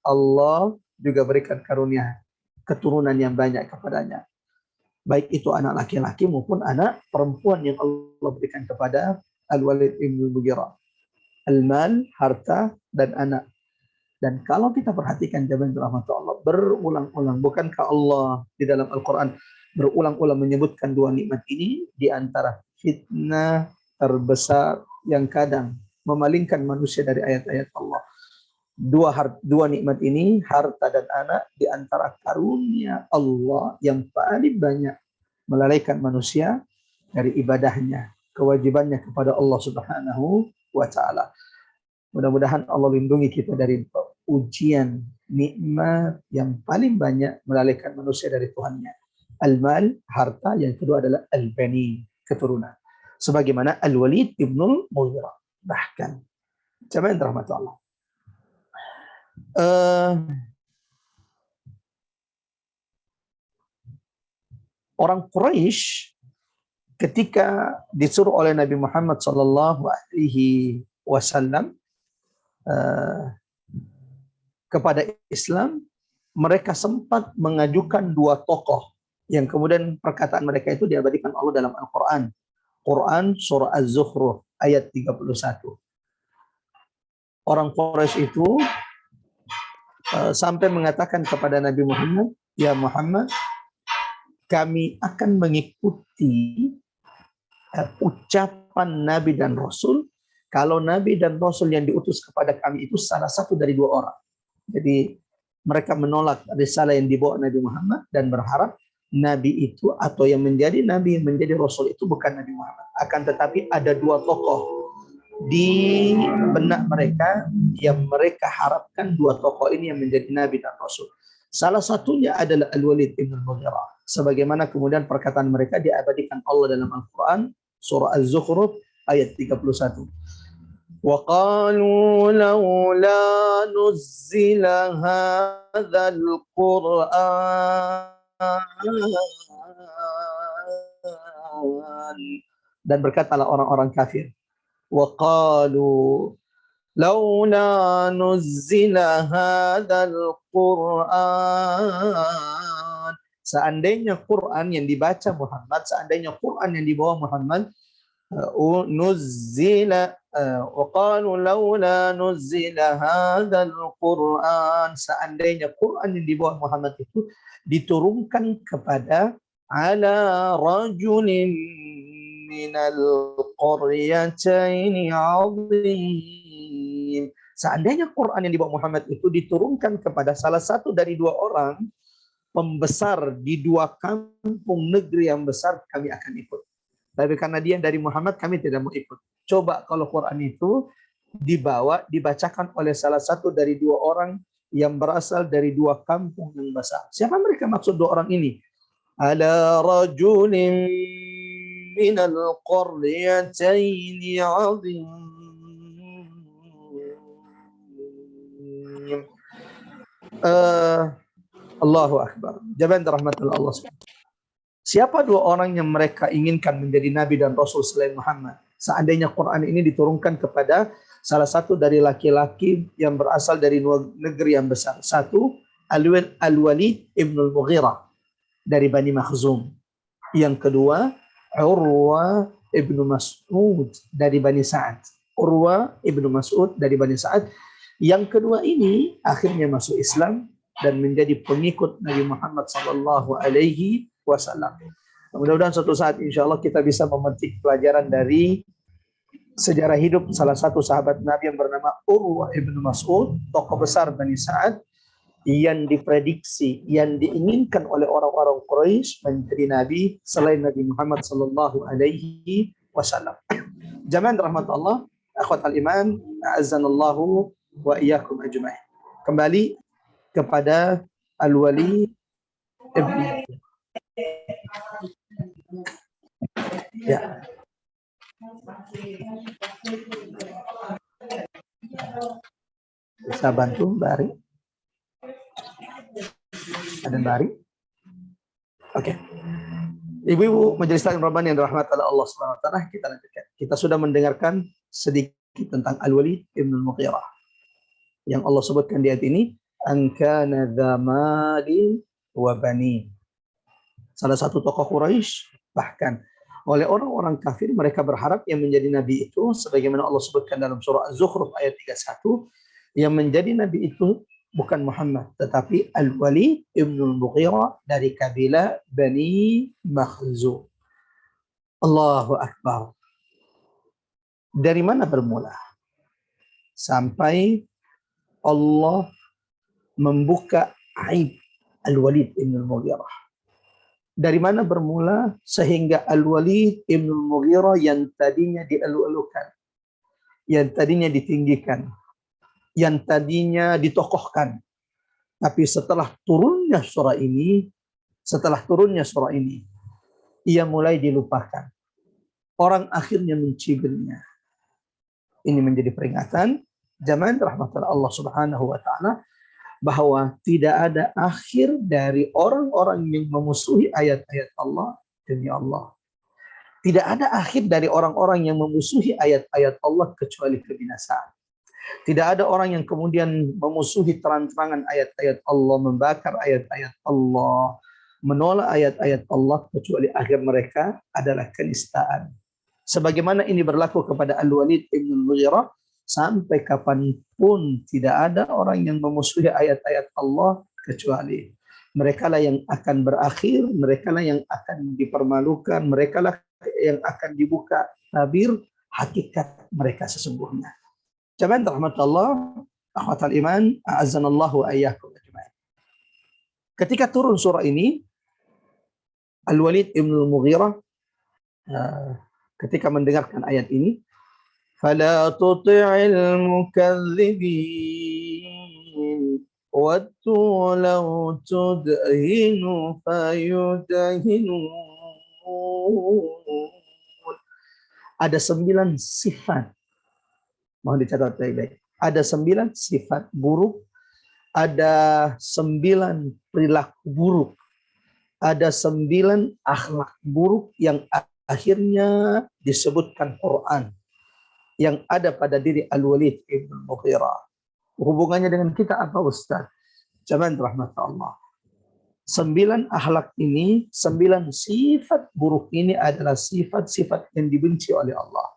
Allah juga berikan karunia keturunan yang banyak kepadanya. Baik itu anak laki-laki maupun anak perempuan yang Allah berikan kepada Al-Walid ibn Mughirah. Al-mal, harta, dan anak. Dan kalau kita perhatikan jamaah rahmat Allah, berulang-ulang, bukankah Allah di dalam Al-Quran berulang-ulang menyebutkan dua nikmat ini di antara fitnah terbesar yang kadang memalingkan manusia dari ayat-ayat Allah. Dua nikmat ini, harta dan anak, di antara karunia Allah yang paling banyak melalaikan manusia dari ibadahnya, kewajibannya kepada Allah Subhanahu wa Ta'ala. Mudah-mudahan Allah lindungi kita dari ujian nikmat yang paling banyak melalaikan manusia dari Tuhannya. Al-mal, harta, yang kedua adalah al-bani, keturunan. Sebagaimana Al-Walid ibnul Mughirah. Bahkan, jamaah yang dirahmati Allah. Orang Quraisy ketika disuruh oleh Nabi Muhammad SAW kepada Islam, mereka sempat mengajukan dua tokoh yang kemudian perkataan mereka itu diabadikan Allah dalam Al-Quran. Quran surah Az-Zukhruf ayat 31. Orang Quraisy itu sampai mengatakan kepada Nabi Muhammad, ya Muhammad, kami akan mengikuti ucapan Nabi dan Rasul kalau Nabi dan Rasul yang diutus kepada kami itu salah satu dari dua orang. Jadi mereka menolak risalah yang dibawa Nabi Muhammad dan berharap Nabi itu atau yang menjadi Nabi, yang menjadi Rasul itu bukan Nabi Muhammad. Akan tetapi ada dua tokoh di benak mereka yang mereka harapkan dua tokoh ini yang menjadi Nabi dan Rasul. Salah satunya adalah Al-Walid ibn Mughirah. Sebagaimana kemudian perkataan mereka diabadikan Allah dalam Al-Quran surah Az-Zukhruf ayat 31. وَقَالُوا لَوْلَا نُزِّلَ هَذَا الْقُرْآنِ. Dan berkatalah orang-orang kafir, وَقَالُوا لَوْلَا نُزِّلَ هَذَا الْقُرْآنِ. Seandainya Quran yang dibaca Muhammad, seandainya Quran yang dibawa Muhammad, nuzzila wa qalu laula nuzzila hadzal Qur'an, seandainya Quran yang dibawa Muhammad itu diturunkan kepada ala rajulin minal qaryataini 'azim. Seandainya Quran yang dibawa Muhammad itu diturunkan kepada salah satu dari dua orang pembesar di dua kampung negeri yang besar, kami akan ikut. Tapi karena dia dari Muhammad, kami tidak mau ikut. Coba kalau Quran itu dibacakan oleh salah satu dari dua orang yang berasal dari dua kampung yang besar. Siapa mereka maksud dua orang ini? Ala rajulin minal qaryataini 'azim. Allahu Akbar. Jaban rahmatullah Allah. Siapa dua orang yang mereka inginkan menjadi Nabi dan Rasul selain Muhammad? Seandainya Quran ini diturunkan kepada salah satu dari laki-laki yang berasal dari negeri yang besar. Satu, Al-Walid ibn Mughirah dari Bani Makhzum. Yang kedua, Urwa ibn Mas'ud dari Bani Sa'ad. Urwa ibn Mas'ud dari Bani Sa'ad. Yang kedua ini akhirnya masuk Islam dan menjadi pengikut Nabi Muhammad SAW. Mudah-mudahan suatu saat insya Allah kita bisa memetik pelajaran dari sejarah hidup salah satu sahabat Nabi yang bernama Urwa ibn Mas'ud, tokoh besar Bani Sa'ad, yang diprediksi, yang diinginkan oleh orang-orang Quraisy menjadi Nabi selain Nabi Muhammad SAW. Jamaah rahmat Allah, akhwat al-iman, a'azzanallahu wa iyyakum ajma'in. Kembali kepada Al-Walid ibn ya. Bisa bantu Mbak Ari? Ada Mbak Ari? Oke. Ibu-ibu majelis taklim Rabbani yang dirahmati oleh Allah Subhanahu wa taala, kita lanjutkan. Kita sudah mendengarkan sedikit tentang Al-Walid ibn Mughirah. yang Allah sebutkan di ayat ini, an kana dzamalin wa bani. Salah satu tokoh Quraisy, bahkan oleh orang-orang kafir mereka berharap yang menjadi nabi itu sebagaimana Allah sebutkan dalam surah Az-Zukhruf ayat 31, yang menjadi nabi itu bukan Muhammad tetapi Al-Walid ibn al-Mughirah dari kabilah Bani Makhzum. Allahu Akbar. Dari mana bermula sampai Allah membuka aib Al-Walid ibn al-Mughirah? Dari mana bermula sehingga Al-Walid ibn al-Mughirah yang tadinya dielu-elukan, yang tadinya ditinggikan, yang tadinya ditokohkan, tapi setelah turunnya surah ini, ia mulai dilupakan. Orang akhirnya mencibirnya. Ini menjadi peringatan zaman rahmatan Allah Subhanahu wa taala bahwa tidak ada akhir dari orang-orang yang memusuhi ayat-ayat Allah demi Allah. Tidak ada akhir dari orang-orang yang memusuhi ayat-ayat Allah kecuali kebinasaan. Tidak ada orang yang kemudian memusuhi terang-terangan ayat-ayat Allah, membakar ayat-ayat Allah, menolak ayat-ayat Allah kecuali akhir mereka adalah kenistaan. Sebagaimana ini berlaku kepada Al-Walid ibn al-Mughirah, sampai kapanpun tidak ada orang yang memusuhi ayat-ayat Allah kecuali mereka lah yang akan berakhir, mereka lah yang akan dipermalukan, mereka lah yang akan dibuka tabir hakikat mereka sesungguhnya. Jamaah rahmatullah, akhwatal iman, a'azzanallahu ayyakum ajma'in. Ketika turun surah ini, Al-Walid ibn al-Mughirah ketika mendengarkan ayat ini, fala tuti'il mukadzibin waddu law tudhinu fayudhinun. Ada 9 sifat, mohon dicatat baik-baik. Ada 9 sifat buruk, ada 9 perilaku buruk, ada 9 akhlak buruk yang akhirnya disebutkan Quran yang ada pada diri Al-Walid ibn Mughirah. Hubungannya dengan kita apa, Ustaz? Jamaah rahmat Allah. 9 akhlak ini, 9 sifat buruk ini adalah sifat-sifat yang dibenci oleh Allah.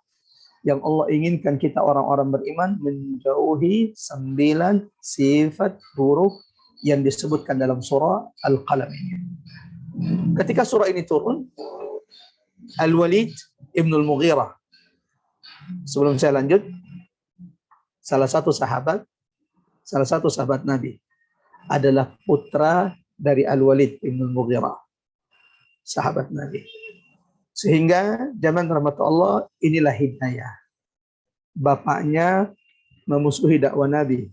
Yang Allah inginkan kita orang-orang beriman menjauhi 9 sifat buruk yang disebutkan dalam surah Al-Qalam ini. Ketika surah ini turun, Al-Walid ibn al-Mughirah, sebelum saya lanjut, salah satu sahabat Nabi adalah putra dari Al-Walid ibn al-Mughirah, sahabat Nabi. Sehingga zaman rahmat Allah, inilah hidayah. Bapaknya memusuhi dakwah Nabi.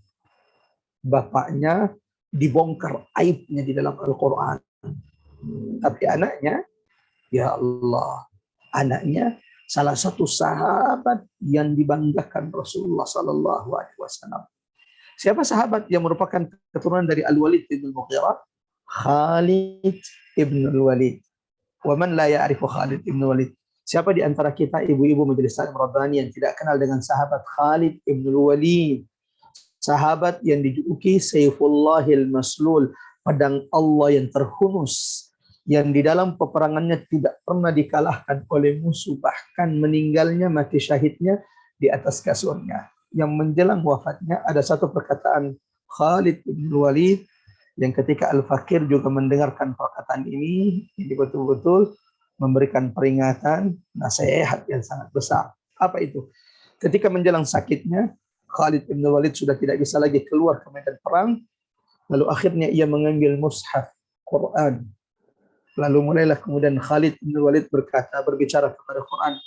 Bapaknya dibongkar aibnya di dalam Al-Quran. Tapi anaknya, ya Allah, anaknya salah satu sahabat yang dibanggakan Rasulullah Sallallahu Alaihi Wasallam. Siapa sahabat yang merupakan keturunan dari Al-Walid ibn Mughirah? Khalid ibn al-Walid. Wa man la ya'rifu Khalid ibn Walid? Siapa di antara kita ibu-ibu majelis taklim Rabbani yang tidak kenal dengan sahabat Khalid ibn al-Walid? Sahabat yang dijuluki Sayfullahil Maslul, pedang Allah yang terhunus, yang di dalam peperangannya tidak pernah dikalahkan oleh musuh, bahkan meninggalnya, mati syahidnya di atas kasurnya. Yang menjelang wafatnya ada satu perkataan Khalid bin Walid yang ketika Al-Fakir juga mendengarkan perkataan ini betul-betul memberikan peringatan, nasihat yang sangat besar. Apa itu? Ketika menjelang sakitnya, Khalid bin Walid sudah tidak bisa lagi keluar ke medan perang, lalu akhirnya ia mengambil mushaf Quran. Lalu mulailah kemudian Khalid bin Walid berbicara kepada Quran.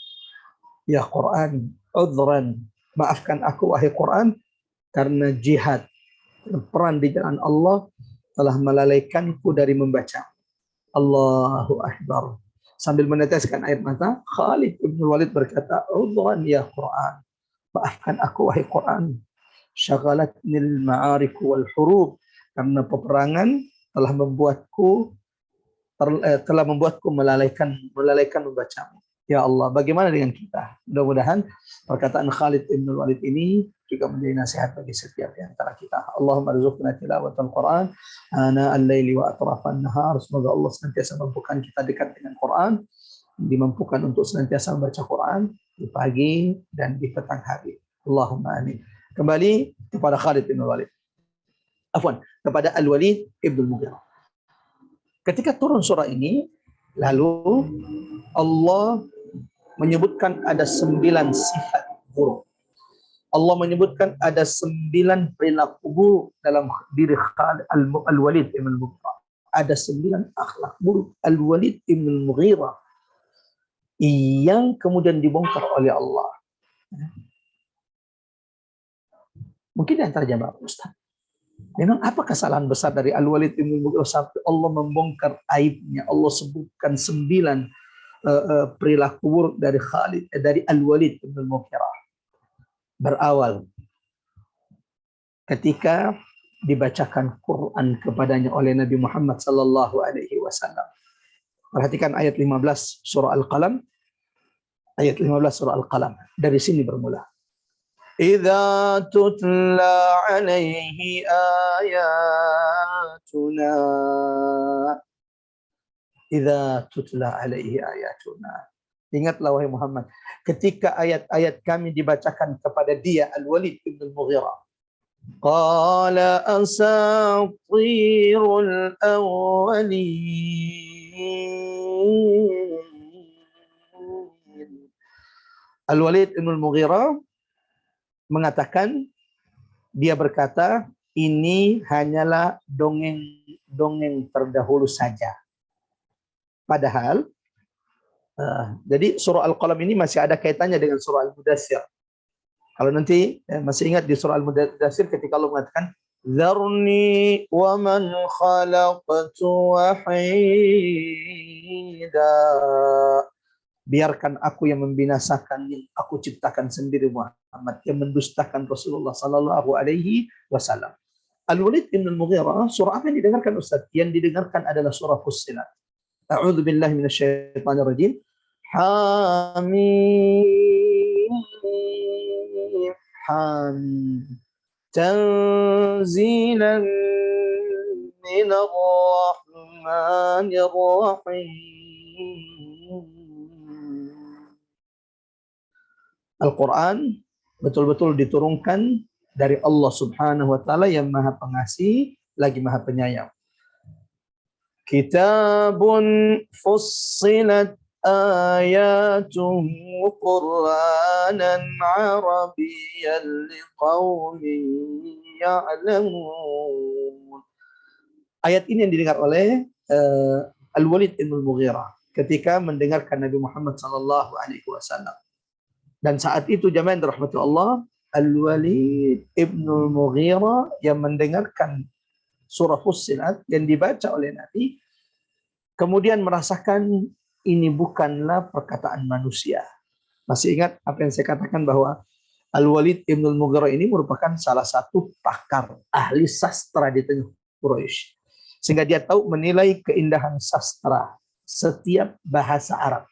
Ya Quran, udhran, maafkan aku wahai Quran, karena jihad, perang di jalan Allah telah melalaikanku dari membaca. Allahu Akbar. Sambil meneteskan air mata, Khalid bin Walid berkata, udhran ya Quran, maafkan aku wahai Quran, syaghalatnil ma'arik wal hurub, karena peperangan telah membuatku melalaikan membacamu. Ya Allah, bagaimana dengan kita? Mudah-mudahan perkataan Khalid bin Walid ini juga menjadi nasihat bagi setiap di antara kita. Allahumma rzuqna tilawatal Quran ana al-laili wa atrafan nahar. Semoga Allah senantiasa mampukan kita dekat dengan Quran, dimampukan untuk senantiasa membaca Quran di pagi dan di petang hari. Allahumma amin. Kembali kepada Khalid bin Walid. Afwan, kepada Al-Walid ibn Mughirah. Ketika turun surah ini, lalu Allah menyebutkan ada 9 sifat buruk. Allah menyebutkan ada 9 perilaku buruk dalam diri Al-Walid ibn Mughirah. Ada 9 akhlak buruk Al-Walid ibn Mughirah yang kemudian dibongkar oleh Allah. Mungkin di antara jamaah Ustaz, memang apa kesalahan besar dari Al-Walid ibn Mughirah sampai Allah membongkar aibnya? Allah sebutkan 9 perilaku buruk dari Al-Walid bin Mughirah. Berawal ketika dibacakan Quran kepadanya oleh Nabi Muhammad sallallahu alaihi wasallam. Perhatikan ayat 15 surah Al-Qalam. Ayat 15 surah Al-Qalam. Dari sini bermula. Idza tutla alaihi ayatuna Idza tutla alaihi ayatuna. Ingatlah wahai Muhammad, ketika ayat-ayat kami dibacakan kepada dia Al-Walid bin Mughirah. Qala asatirul awwalin. Al-Walid bin Mughirah mengatakan, dia berkata, ini hanyalah dongeng-dongeng terdahulu saja. Padahal, jadi surah Al-Qalam ini masih ada kaitannya dengan surah Al-Mudaththir. Kalau nanti masih ingat di surah Al-Mudaththir ketika Allah mengatakan, Zarni wa man khalaqtu wahida. Biarkan aku yang membinasakan yang aku ciptakan sendiri Muhammad, yang mendustakan Rasulullah sallallahu alaihi wasallam. Al-Walid bin Mughirah, surah apa yang didengarkan Ustaz? Yang didengarkan adalah surah Fussilat. A'udzu billahi minasyaitonir rajim. Hamim. Hamim. Tanzilan minar rahmanir rahim. Al-Quran betul-betul diturunkan dari Allah Subhanahu wa taala yang Maha Pengasih lagi Maha Penyayang. Kitabun fussilat ayatuhu Qur'anan Arabiyyan liqaumin ya'lamun. Ayat ini yang didengar oleh Al-Walid bin Mughirah ketika mendengarkan Nabi Muhammad sallallahu alaihi wasallam. Dan saat itu jamaah yang dirahmati Allah, Al-Walid bin Mughirah yang mendengarkan surah Fussilat yang dibaca oleh Nabi, kemudian merasakan ini bukanlah perkataan manusia. Masih ingat apa yang saya katakan bahwa Al-Walid bin Mughirah ini merupakan salah satu pakar, ahli sastra di tengah Quraisy. Sehingga dia tahu menilai keindahan sastra setiap bahasa Arab.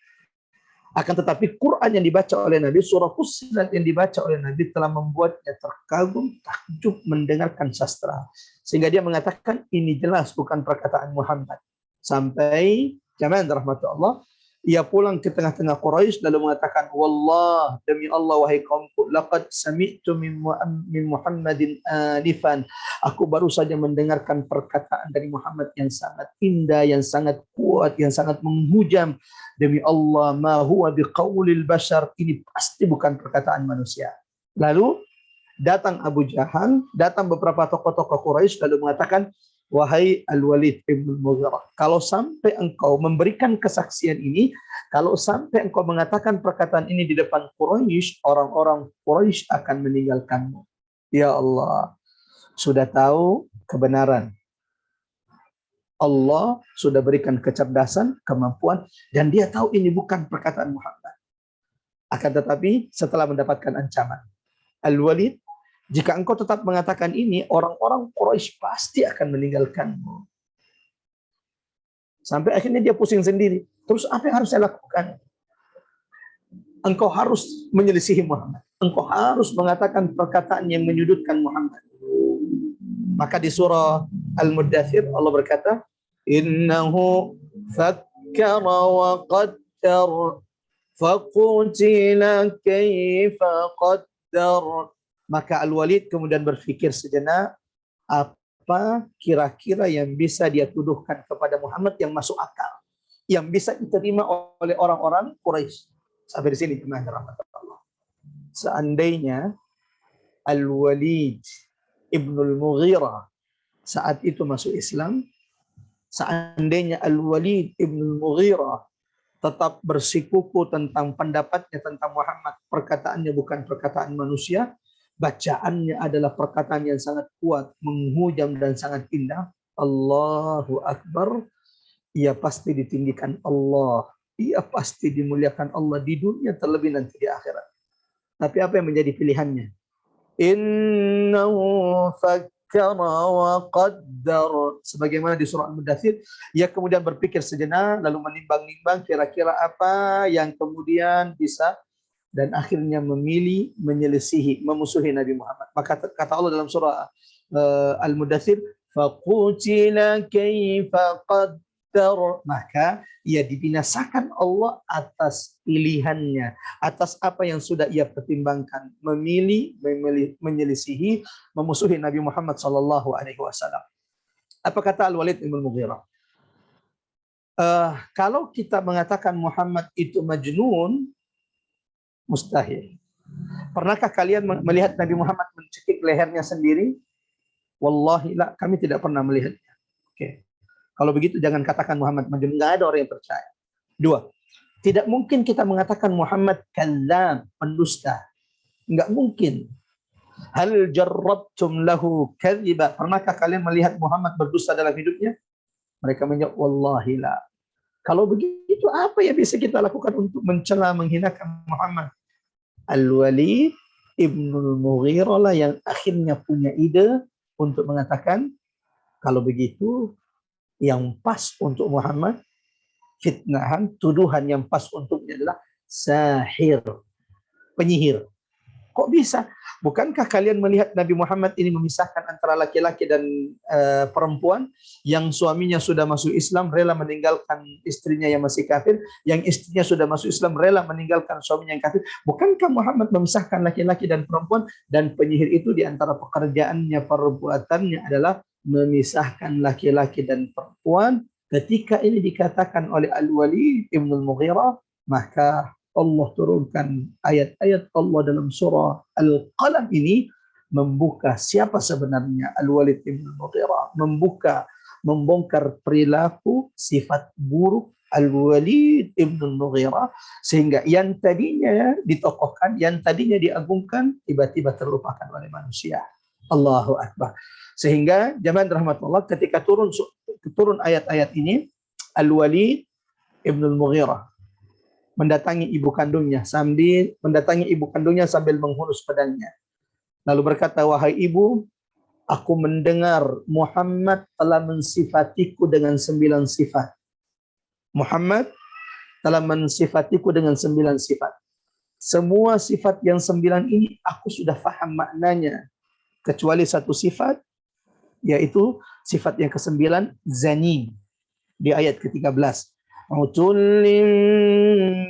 Akan tetapi Quran yang dibaca oleh Nabi, surah Fussilat yang dibaca oleh Nabi telah membuatnya terkagum, takjub mendengarkan sastra. Sehingga dia mengatakan ini jelas bukan perkataan Muhammad. Sampai jamaah rahmat Allah, ia pulang ke tengah-tengah Quraisy lalu mengatakan, wallah, demi Allah wahai kaumku, laqad sami'tu min Muhammadin anifan. Aku baru saja mendengarkan perkataan dari Muhammad yang sangat indah, yang sangat kuat, yang sangat menghujam. Demi Allah, ma huwa biqaulil bashar, ini pasti bukan perkataan manusia. Lalu datang Abu Jahal, datang beberapa tokoh-tokoh Quraisy lalu mengatakan, wahai Al-Walid bin Mughirah, kalau sampai engkau memberikan kesaksian ini, kalau sampai engkau mengatakan perkataan ini di depan Quraisy, orang-orang Quraisy akan meninggalkanmu. Ya Allah, sudah tahu kebenaran. Allah sudah berikan kecerdasan, kemampuan, dan dia tahu ini bukan perkataan Muhammad. Akan tetapi setelah mendapatkan ancaman, Al-Walid, jika engkau tetap mengatakan ini, orang-orang Quraisy pasti akan meninggalkanmu. Sampai akhirnya dia pusing sendiri. Terus apa yang harus saya lakukan? engkau harus menyelisihi Muhammad. Engkau harus mengatakan perkataan yang menyudutkan Muhammad. Maka di surah Al-Muddathir Allah berkata, innahu fakkara wa qaddar faqutila kaifa qaddar. Maka Al-Walid kemudian berpikir sejenak, apa kira-kira yang bisa dia tuduhkan kepada Muhammad yang masuk akal, yang bisa diterima oleh orang-orang Quraisy. Sampai di sini teman rahmat Allah. Seandainya Al-Walid Ibnul Mughirah saat itu masuk Islam, seandainya Al-Walid Ibnul Mughirah tetap bersikuku tentang pendapatnya tentang Muhammad, perkataannya bukan perkataan manusia, bacaannya adalah perkataan yang sangat kuat, menghujam dan sangat indah, Allahu Akbar, ia pasti ditinggikan Allah, ia pasti dimuliakan Allah di dunia terlebih nanti di akhirat. Tapi apa yang menjadi pilihannya? Innahu fakkara wa qaddar. Sebagaimana di surah Al-Muddathir, ia kemudian berpikir sejenak lalu menimbang-nimbang kira-kira apa yang kemudian bisa, dan akhirnya memilih menyelisihi, memusuhi Nabi Muhammad. Maka kata Allah dalam surah Al-Muddathir, faqutila kaifa qaddar. Maka ia dibinasakan Allah atas pilihannya, atas apa yang sudah ia pertimbangkan, memilih menyelisihi, memusuhi Nabi Muhammad sallallahu alaihi wasallam. Apa kata Al-Walid bin Mughirah? Kalau kita mengatakan Muhammad itu majnun, mustahil. Pernahkah kalian melihat Nabi Muhammad mencekik lehernya sendiri? Wallahi la, kami tidak pernah melihatnya. Oke. Kalau begitu jangan katakan Muhammad majnun, nggak ada orang yang percaya. Dua, tidak mungkin kita mengatakan Muhammad kadzdzab, pendusta. Nggak mungkin. Hal jarrabtum lahu kadziba? Pernahkah kalian melihat Muhammad berdusta dalam hidupnya? Mereka menjawab, wallahi la. Kalau begitu apa yang bisa kita lakukan untuk mencela, menghinakan Muhammad? Al-Walid Ibnul Mughirah lah yang akhirnya punya ide untuk mengatakan, kalau begitu yang pas untuk Muhammad, fitnahan, tuduhan yang pas untuknya adalah sahir, penyihir. Kok bisa? Bukankah kalian melihat Nabi Muhammad ini memisahkan antara laki-laki dan perempuan, yang suaminya sudah masuk Islam rela meninggalkan istrinya yang masih kafir, yang istrinya sudah masuk Islam rela meninggalkan suaminya yang kafir? Bukankah Muhammad memisahkan laki-laki dan perempuan, dan penyihir itu di antara pekerjaannya, perbuatannya adalah memisahkan laki-laki dan perempuan? Ketika ini dikatakan oleh Al-Walid Ibnul Mughirah, maka Allah turunkan ayat-ayat Allah dalam surah Al-Qalam ini membuka siapa sebenarnya Al-Walid Ibnul Mughirah, membongkar perilaku sifat buruk Al-Walid Ibnul Mughirah, sehingga yang tadinya ditokohkan, yang tadinya diagungkan, tiba-tiba terlupakan oleh manusia. Allahu Akbar. Sehingga jamaah rahmatullah, ketika turun ayat-ayat ini, Al-Walid Ibnul Mughirah mendatangi ibu kandungnya sambil menghunus pedangnya. Lalu berkata, wahai ibu, aku mendengar Muhammad telah mensifatiku dengan 9 sifat. Muhammad telah mensifatiku dengan 9 sifat. Semua sifat yang 9 ini aku sudah faham maknanya, kecuali satu sifat, yaitu sifat yang ke-9, zanim, di ayat ke-13. Utullin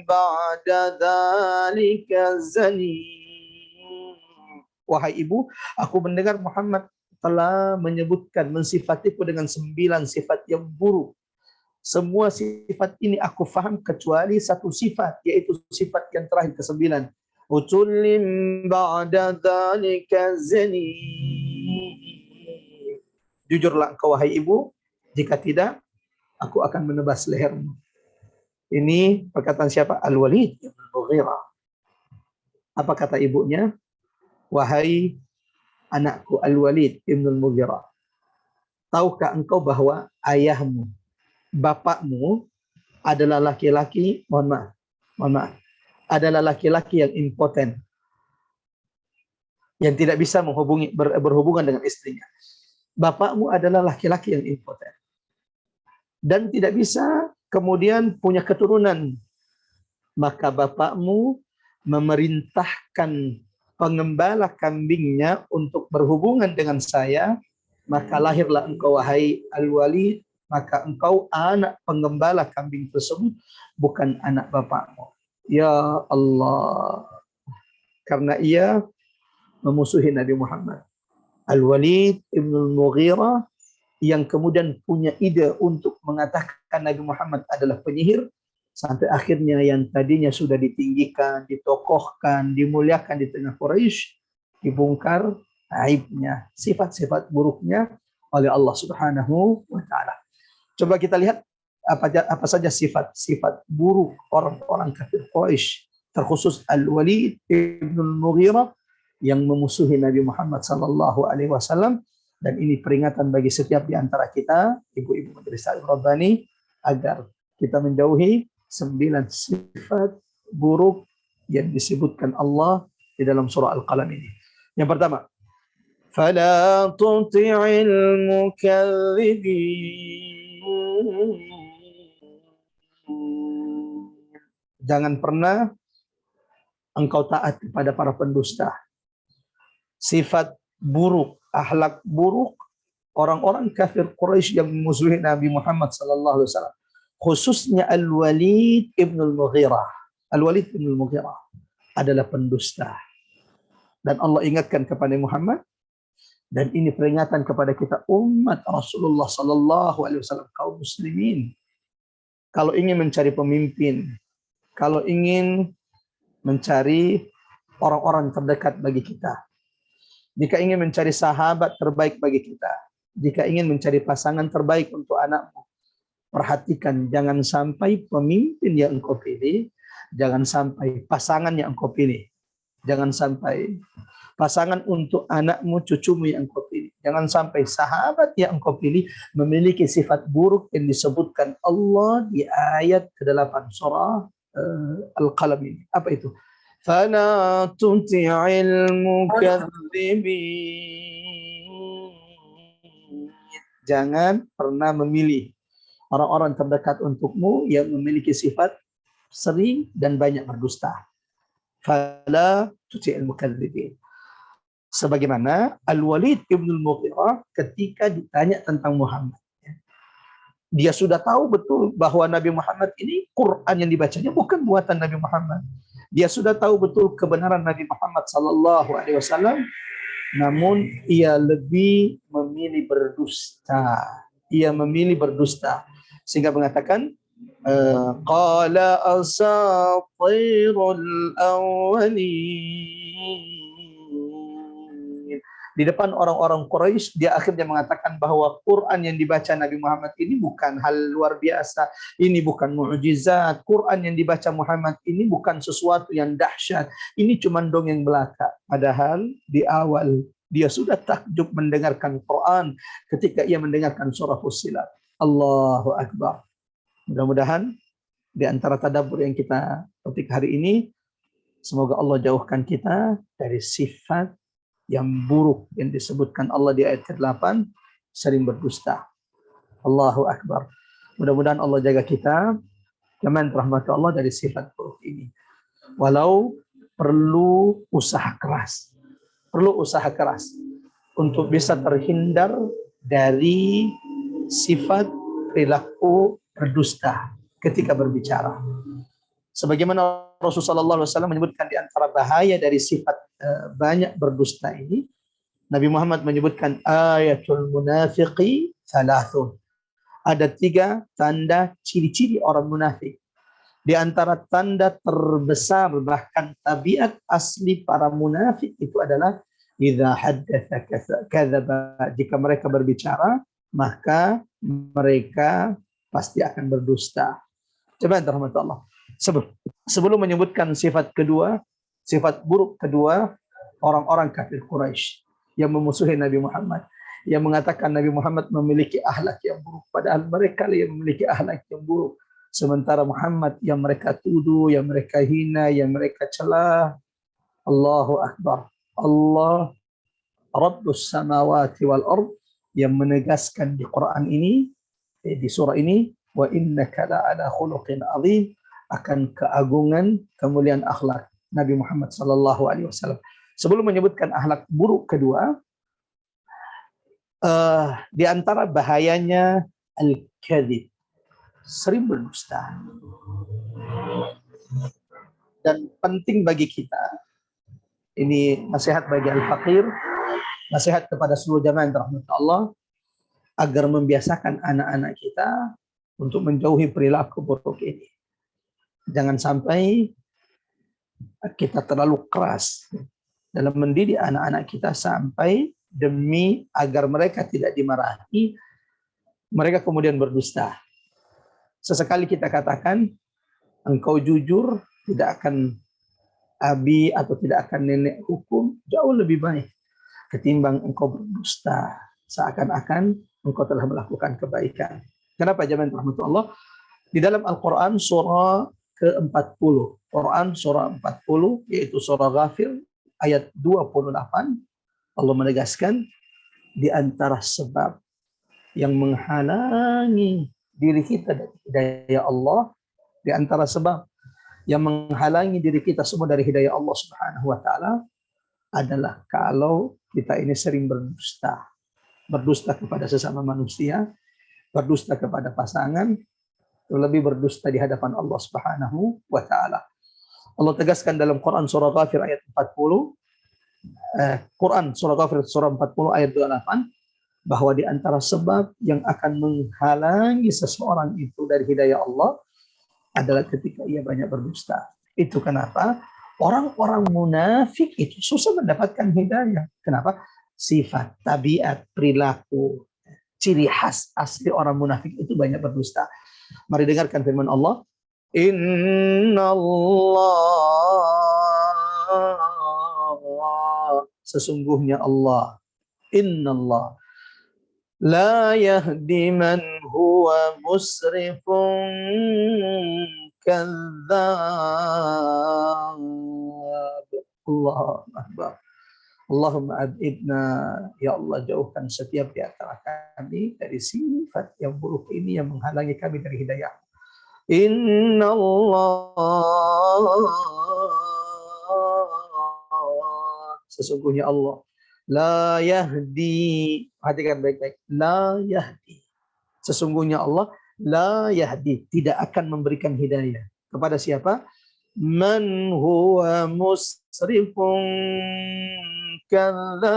ba'da dzalika zanim. Wahai ibu, aku mendengar Muhammad telah menyebutkan, mensifatiku dengan 9 sifat yang buruk. Semua sifat ini aku faham kecuali satu sifat, yaitu sifat yang terakhir ke-9. Utullin ba'da dzalika zanim. Jujurlah engkau wahai ibu, jika tidak aku akan menebas lehermu. Ini perkataan siapa? Al-Walid bin Mughirah. Apa kata ibunya? Wahai anakku Al-Walid bin Mughirah, tahukah engkau bahwa ayahmu, bapakmu adalah laki-laki, mohon maaf, adalah laki-laki yang impoten, yang tidak bisa berhubungan dengan istrinya. Bapakmu adalah laki-laki yang impoten dan tidak bisa kemudian punya keturunan. Maka bapakmu memerintahkan pengembala kambingnya untuk berhubungan dengan saya, maka lahirlah engkau wahai Al-Walid, maka engkau anak penggembala kambing tersebut, bukan anak bapakmu. Ya Allah, karena ia memusuhi Nabi Muhammad. Al-Walid ibn al-Mughirah yang kemudian punya ide untuk mengatakan Nabi Muhammad adalah penyihir, sampai akhirnya yang tadinya sudah ditinggikan, ditokohkan, dimuliakan di tengah Quraisy, dibongkar aibnya, sifat-sifat buruknya oleh Allah Subhanahu wa taala. Coba kita lihat apa saja sifat-sifat buruk orang-orang kafir Quraisy, terkhusus Al-Walid ibn al-Mughirah yang memusuhi Nabi Muhammad sallallahu alaihi wasallam. Dan ini peringatan bagi setiap di antara kita, ibu-ibu majelis taklim Rabbani, agar kita menjauhi 9 sifat buruk yang disebutkan Allah di dalam surah Al-Qalam ini. Yang pertama, fala tuti'il mukadzibin. Jangan pernah engkau taat kepada para pendusta. Sifat buruk, akhlak buruk orang-orang kafir Quraisy yang memusuhi Nabi Muhammad sallallahu alaihi wasallam, khususnya Al-Walid ibn al-Mughirah. Al-Walid ibn al-Mughirah adalah pendusta. Dan Allah ingatkan kepada Muhammad, dan ini peringatan kepada kita umat Rasulullah sallallahu alaihi wasallam, kaum muslimin. Kalau ingin mencari pemimpin, kalau ingin mencari orang-orang terdekat bagi kita, jika ingin mencari sahabat terbaik bagi kita, jika ingin mencari pasangan terbaik untuk anakmu, perhatikan jangan sampai pemimpin yang engkau pilih, jangan sampai pasangan yang engkau pilih, jangan sampai pasangan untuk anakmu, cucumu yang engkau pilih, jangan sampai sahabat yang engkau pilih memiliki sifat buruk yang disebutkan Allah di ayat ke-8 surah Al-Qalam ini. Apa itu? Fala tuti'il mukadzibin. Jangan pernah memilih orang-orang terdekat untukmu yang memiliki sifat sering dan banyak berdusta. Fala tuti'il mukadzibin. Sebagaimana Al-Walid ibn al-Mughirah ketika ditanya tentang Muhammad, dia sudah tahu betul bahwa Nabi Muhammad ini Quran yang dibacanya bukan buatan Nabi Muhammad. Dia sudah tahu betul kebenaran Nabi Muhammad sallallahu alaihi wasallam, namun ia lebih memilih berdusta. Ia memilih berdusta sehingga mengatakan qala asatirul awwalin. Di depan orang-orang Quraisy dia akhirnya mengatakan bahwa Quran yang dibaca Nabi Muhammad ini bukan hal luar biasa, ini bukan mukjizat. Quran yang dibaca Muhammad ini bukan sesuatu yang dahsyat, ini cuma dongeng belaka. Padahal di awal dia sudah takjub mendengarkan Quran ketika ia mendengarkan surah Fussilat. Allahu Akbar. Mudah-mudahan di antara tadabbur yang kita petik hari ini, semoga Allah jauhkan kita dari sifat yang buruk yang disebutkan Allah di ayat ke-8, sering berdusta. Allahu Akbar. Mudah-mudahan Allah jaga kita, jangan rahmat Allah dari sifat buruk ini. Walau perlu usaha keras. Perlu usaha keras untuk bisa terhindar dari sifat perilaku berdusta ketika berbicara. Sebagaimana Rasulullah SAW menyebutkan di antara bahaya dari sifat banyak berdusta ini, Nabi Muhammad menyebutkan ayatul munafiqi thalathun. Ada 3 tanda ciri-ciri orang munafik. Di antara tanda terbesar, bahkan tabiat asli para munafik itu adalah idza haddatsa kadzaba. Jika mereka berbicara, maka mereka pasti akan berdusta. Coba rahmat Allah. Sebelum menyebutkan sifat kedua, sifat buruk kedua orang-orang kafir Quraisy yang memusuhi Nabi Muhammad, yang mengatakan Nabi Muhammad memiliki akhlak yang buruk, padahal mereka yang memiliki akhlak yang buruk. Sementara Muhammad yang mereka tuduh, yang mereka hina, yang mereka celah. Allahu Akbar. Allah Rabbus samawati wal ard yang menegaskan di Quran ini, di surah ini, wa innaka la ala khuluqin azim, akan keagungan, kemuliaan akhlak. Nabi Muhammad sallallahu alaihi wasallam. Sebelum menyebutkan akhlak buruk kedua, di antara bahayanya al-kadzib, sering berdusta. Dan penting bagi kita, ini nasihat bagi al-faqir, nasihat kepada seluruh jamaah yang dirahmati Allah, agar membiasakan anak-anak kita untuk menjauhi perilaku buruk ini. Jangan sampai kita terlalu keras dalam mendidik anak-anak kita sampai demi agar mereka tidak dimarahi, mereka kemudian berdusta. Sesekali kita katakan, engkau jujur, tidak akan abi atau tidak akan nenek hukum, jauh lebih baik ketimbang engkau berdusta seakan-akan engkau telah melakukan kebaikan. Kenapa jemaah rahmatullah Allah? Di dalam Al-Quran surah ke-40, Quran surah 40, yaitu surah Ghafir ayat 28, Allah menegaskan di antara sebab yang menghalangi diri kita dari hidayah Allah, di antara sebab yang menghalangi diri kita semua dari hidayah Allah Subhanahu wa taala adalah kalau kita ini sering berdusta. Berdusta kepada sesama manusia, berdusta kepada pasangan, terlebih berdusta di hadapan Allah Subhanahu wa taala. Allah tegaskan dalam Quran surah Ghafir ayat 40, Quran surah Ghafir surah 40 ayat 28, bahwa di antara sebab yang akan menghalangi seseorang itu dari hidayah Allah adalah ketika ia banyak berdusta. Itu kenapa orang-orang munafik itu susah mendapatkan hidayah. Kenapa? Sifat, tabiat, perilaku, ciri khas asli orang munafik itu banyak berdusta. Mari dengarkan firman Allah. Inna Allah, sesungguhnya Allah, Inna Allah la yahdi man huwa musrifun kadzdzab. Allahu akbar. Allahumma abidna, ya Allah jauhkan setiap di antara kami dari sifat yang buruk ini yang menghalangi kami dari hidayah. Inna Allah, sesungguhnya Allah la yahdi, perhatikan baik-baik, la yahdi, sesungguhnya Allah la yahdi, tidak akan memberikan hidayah kepada siapa? Man huwa musrifun kadzdzab.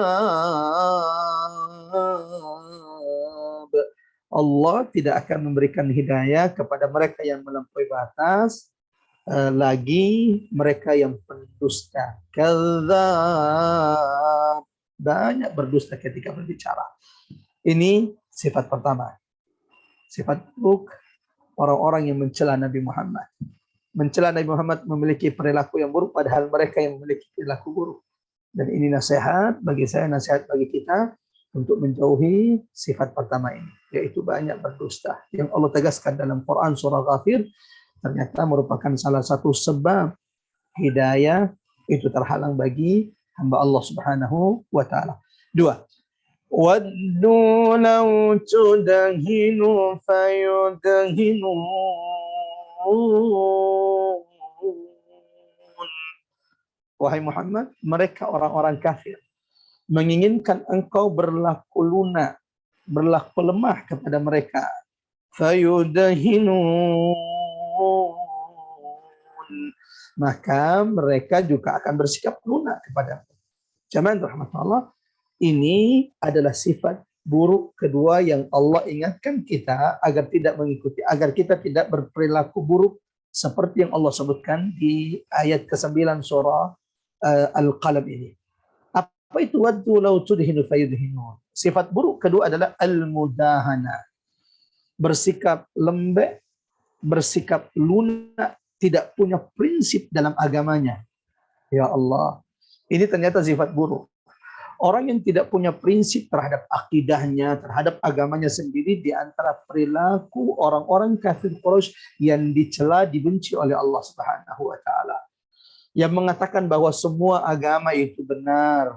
Allah tidak akan memberikan hidayah kepada mereka yang melampaui batas, lagi mereka yang pendusta. Kadzdzab, banyak berdusta ketika berbicara. Ini sifat pertama. Sifat buruk orang-orang yang mencela Nabi Muhammad. Mencela Nabi Muhammad memiliki perilaku yang buruk, padahal mereka yang memiliki perilaku buruk. Dan ini nasihat bagi saya, nasihat bagi kita untuk menjauhi sifat pertama ini, yaitu banyak berdusta. Yang Allah tegaskan dalam Quran surah Ghafir ternyata merupakan salah satu sebab hidayah itu terhalang bagi hamba Allah Subhanahu wa taala. Dua, waddu law tudhinu fayudhinu. Wahai Muhammad, mereka orang-orang kafir menginginkan engkau berlaku lunak, berlaku lemah kepada mereka. Fayudahinun, maka mereka juga akan bersikap lunak kepada jamaah rahmatullah. Ini adalah sifat buruk kedua yang Allah ingatkan kita agar tidak mengikuti, agar kita tidak berperilaku buruk seperti yang Allah sebutkan di ayat ke-9 surah Al-Qalam ini. Apa itu waddu law tudhinu fayudhinun? Sifat buruk kedua adalah al-mudahana. Bersikap lembek, bersikap lunak, tidak punya prinsip dalam agamanya. Ya Allah, ini ternyata sifat buruk. Orang yang tidak punya prinsip terhadap akidahnya, terhadap agamanya sendiri, di antara perilaku orang-orang kafir Quraisy yang dicela, dibenci oleh Allah Subhanahu wa taala. Yang mengatakan bahwa semua agama itu benar.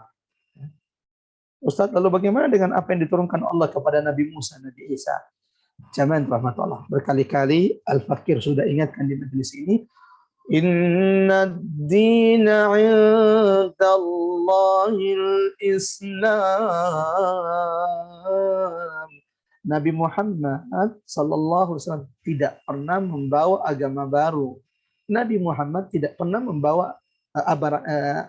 Ustaz, lalu bagaimana dengan apa yang diturunkan Allah kepada Nabi Musa, Nabi Isa? Jamaah rahmatullah, berkali-kali Al-Fakir sudah ingatkan di majelis ini, Inna ad-dina 'inda Allahil Islam. Nabi Muhammad sallallahu alaihi wasallam tidak pernah membawa agama baru. Nabi Muhammad tidak pernah membawa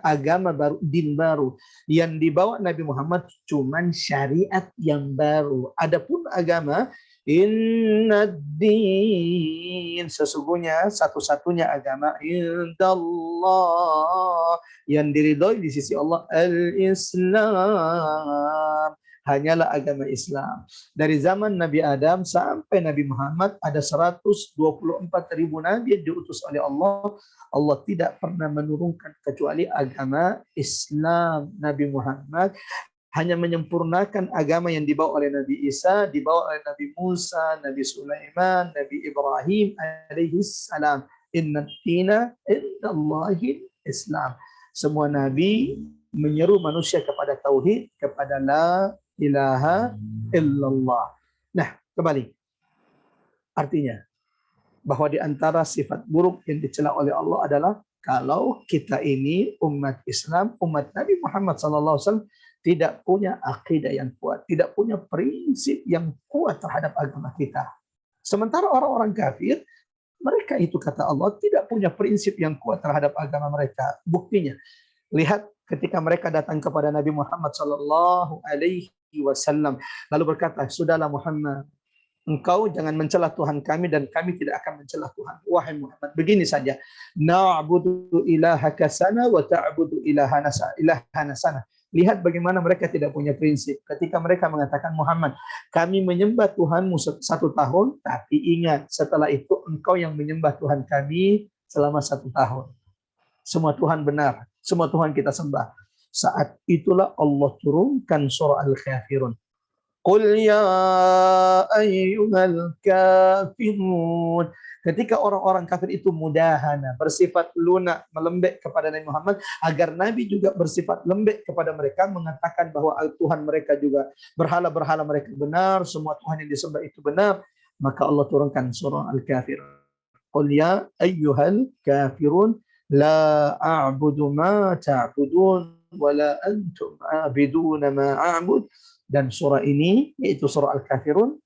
agama baru, din baru. Yang dibawa Nabi Muhammad cuman syariat yang baru. Adapun agama, inna din, sesungguhnya satu-satunya agama indallah yang diridhoi di sisi Allah al-Islam, hanyalah agama Islam. Dari zaman Nabi Adam sampai Nabi Muhammad ada 124.000 nabi yang diutus oleh Allah. Allah tidak pernah menurunkan kecuali agama Islam. Nabi Muhammad hanya menyempurnakan agama yang dibawa oleh Nabi Isa, dibawa oleh Nabi Musa, Nabi Sulaiman, Nabi Ibrahim alaihi salam. Inna dina indallahi Islam. Semua nabi menyeru manusia kepada tauhid, kepada la ilaha illallah. Nah, kembali. Artinya bahwa di antara sifat buruk yang dicela oleh Allah adalah kalau kita ini umat Islam, umat Nabi Muhammad SAW tidak punya akidah yang kuat, tidak punya prinsip yang kuat terhadap agama kita. Sementara orang-orang kafir, mereka itu kata Allah tidak punya prinsip yang kuat terhadap agama mereka. Buktinya, lihat ketika mereka datang kepada Nabi Muhammad SAW, lalu berkata, sudahlah Muhammad, engkau jangan mencela Tuhan kami dan kami tidak akan mencela Tuhan. Wahai Muhammad, begini saja. Na'budu ilahaka sana wa ta'budu ilahana sana. Lihat bagaimana mereka tidak punya prinsip. Ketika mereka mengatakan, Muhammad, kami menyembah Tuhanmu 1 tahun, tapi ingat, setelah itu engkau yang menyembah Tuhan kami selama 1 tahun. Semua Tuhan benar, semua Tuhan kita sembah. Saat itulah Allah turunkan surah Al-Kafirun. Qul ya ayyuhal kafirun. Ketika orang-orang kafir itu mudahana, bersifat lunak, melembek kepada Nabi Muhammad, agar Nabi juga bersifat lembek kepada mereka, mengatakan bahwa Tuhan mereka juga, berhala-berhala mereka benar, semua Tuhan yang disembah itu benar, maka Allah turunkan surah Al-Kafirun. Qul ya ayyuhal kafirun, la a'budu ma ta'budun, wa la antum a'biduna ma a'bud. Dan surah ini, yaitu surah Al-Kafirun,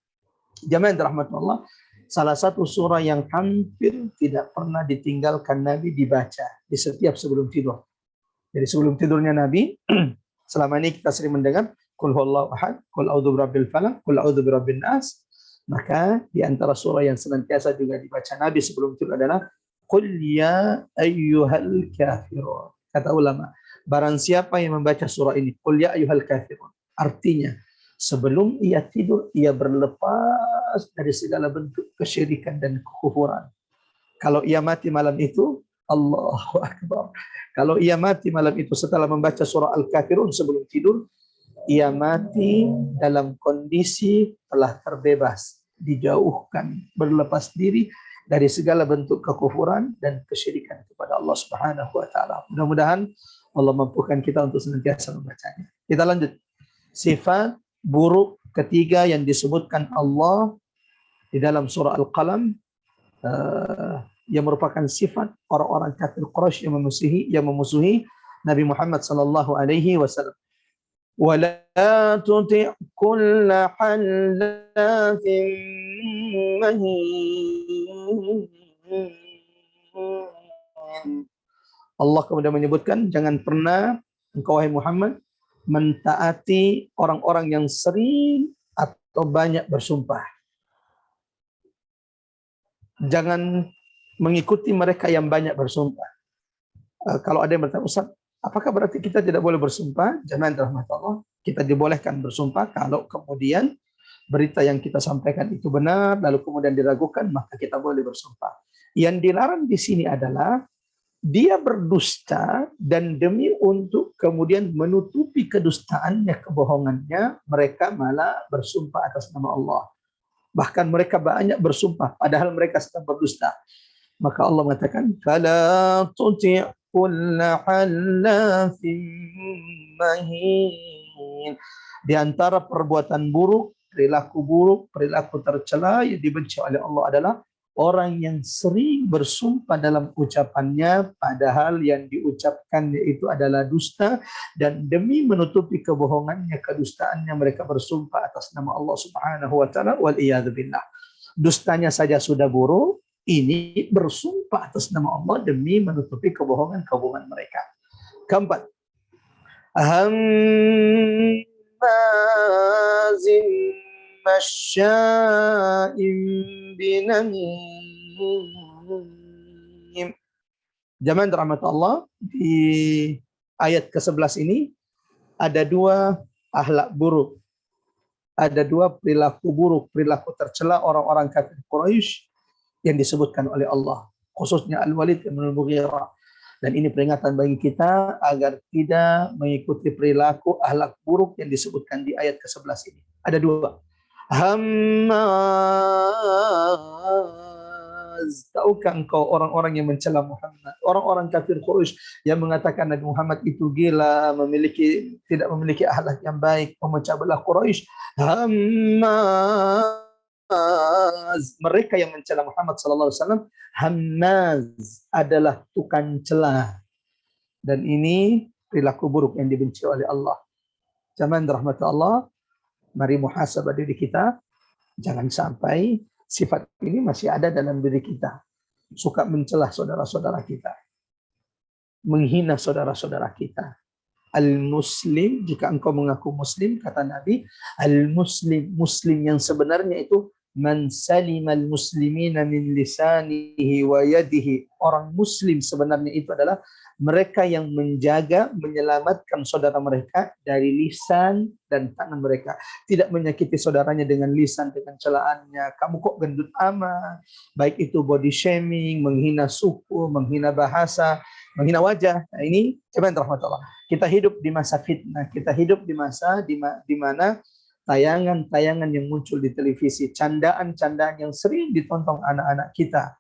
jamaah rahmatullah, salah satu surah yang hampir tidak pernah ditinggalkan Nabi dibaca di setiap sebelum tidur. Jadi sebelum tidurnya Nabi, selama ini kita sering mendengar Qul huwallahu ahad, Qul a'udzu birabbil falaq, Qul a'udzu birabbin nas. Maka di antara surah yang senantiasa juga dibaca Nabi sebelum tidur adalah Qul ya ayyuhal kafirun. Kata ulama, barang siapa yang membaca surah ini, Qul ya ayyuhal kafirun, artinya sebelum ia tidur, ia berlepas dari segala bentuk kesyirikan dan kekufuran. Kalau ia mati malam itu, Allahu Akbar. Kalau ia mati malam itu setelah membaca surah Al-Kafirun sebelum tidur, ia mati dalam kondisi telah terbebas, dijauhkan, berlepas diri dari segala bentuk kekufuran dan kesyirikan kepada Allah Subhanahu wa taala. Mudah-mudahan Allah mampukan kita untuk senantiasa membacanya. Kita lanjut. Sifat buruk ketiga yang disebutkan Allah di dalam surah Al-Qalam, yang merupakan sifat orang-orang kafir Quraisy yang memusuhi Nabi Muhammad sallallahu alaihi wasallam. Wala tuti' kulla halatin mahin. Allah kemudian menyebutkan, jangan pernah engkau wahai Muhammad mentaati orang-orang yang sering atau banyak bersumpah. Jangan mengikuti mereka yang banyak bersumpah. Kalau ada yang bertanya, Ustaz, apakah berarti kita tidak boleh bersumpah? Jangan, rahmat Allah. Kita dibolehkan bersumpah kalau kemudian berita yang kita sampaikan itu benar, lalu kemudian diragukan, maka kita boleh bersumpah. Yang dilarang di sini adalah dia berdusta dan demi untuk kemudian menutupi kedustaannya, kebohongannya, mereka malah bersumpah atas nama Allah. Bahkan mereka banyak bersumpah padahal mereka sedang berdusta. Maka Allah mengatakan, "Fala tuti' kulla halafin mahin." Di antara perbuatan buruk, perilaku tercela yang dibenci oleh Allah adalah orang yang sering bersumpah dalam ucapannya padahal yang diucapkannya itu adalah dusta, dan demi menutupi kebohongannya, kedustaannya, mereka bersumpah atas nama Allah Subhanahu wa taala, wal iyad billah. Dustanya saja sudah buruk, ini bersumpah atas nama Allah demi menutupi kebohongan mereka. Keempat, hammazin masya'in binamim. Jamaah rahmat Allah, di ayat ke-11 ini ada dua akhlak buruk. Ada dua perilaku buruk, perilaku tercela orang-orang kafir Quraisy yang disebutkan oleh Allah, khususnya Al-Walid bin Mughirah. Dan ini peringatan bagi kita agar tidak mengikuti perilaku akhlak buruk yang disebutkan di ayat ke-11 ini. Ada dua. Hammaz. Tahukah engkau orang-orang yang mencela Muhammad, orang-orang kafir Quraisy yang mengatakan Nabi Muhammad itu gila, tidak memiliki akhlak yang baik, memecah belah Quraisy. Hammaz, mereka yang mencela Muhammad sallallahu alaihi wasallam, Hammaz adalah tukang celah. Dan ini perilaku buruk yang dibenci oleh Allah. Zaman rahmat Allah, mari muhasabah diri kita, jangan sampai sifat ini masih ada dalam diri kita. Suka mencelah saudara-saudara kita, menghina saudara-saudara kita. Al-Muslim, jika engkau mengaku Muslim, kata Nabi, Al-Muslim, Muslim yang sebenarnya itu man salimal muslimina min lisanihi wa yadihi. Orang Muslim sebenarnya itu adalah mereka yang menjaga, menyelamatkan saudara mereka dari lisan dan tangan mereka. Tidak menyakiti saudaranya dengan lisan, dengan celaannya. Kamu kok gendut amat. Baik itu body shaming, menghina suku, menghina bahasa, menghina wajah. Nah, ini coba rahmatullah. Kita hidup di masa fitnah. Kita hidup di masa di mana tayangan-tayangan yang muncul di televisi, candaan-candaan yang sering ditonton anak-anak kita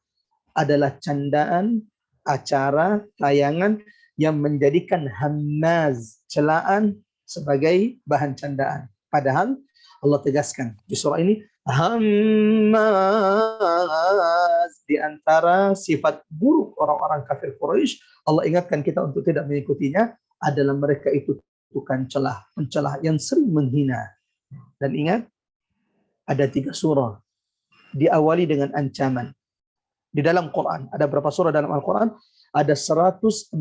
adalah candaan, acara, tayangan yang menjadikan hammaz, celaan, sebagai bahan candaan. Padahal Allah tegaskan di surah ini, hammaz, di antara sifat buruk orang-orang kafir Quraisy, Allah ingatkan kita untuk tidak mengikutinya, adalah mereka itu tukang celah, pencelah yang sering menghina. Dan ingat, ada 3 surah diawali dengan ancaman. Di dalam Quran, ada berapa surah dalam Al-Quran? Ada 114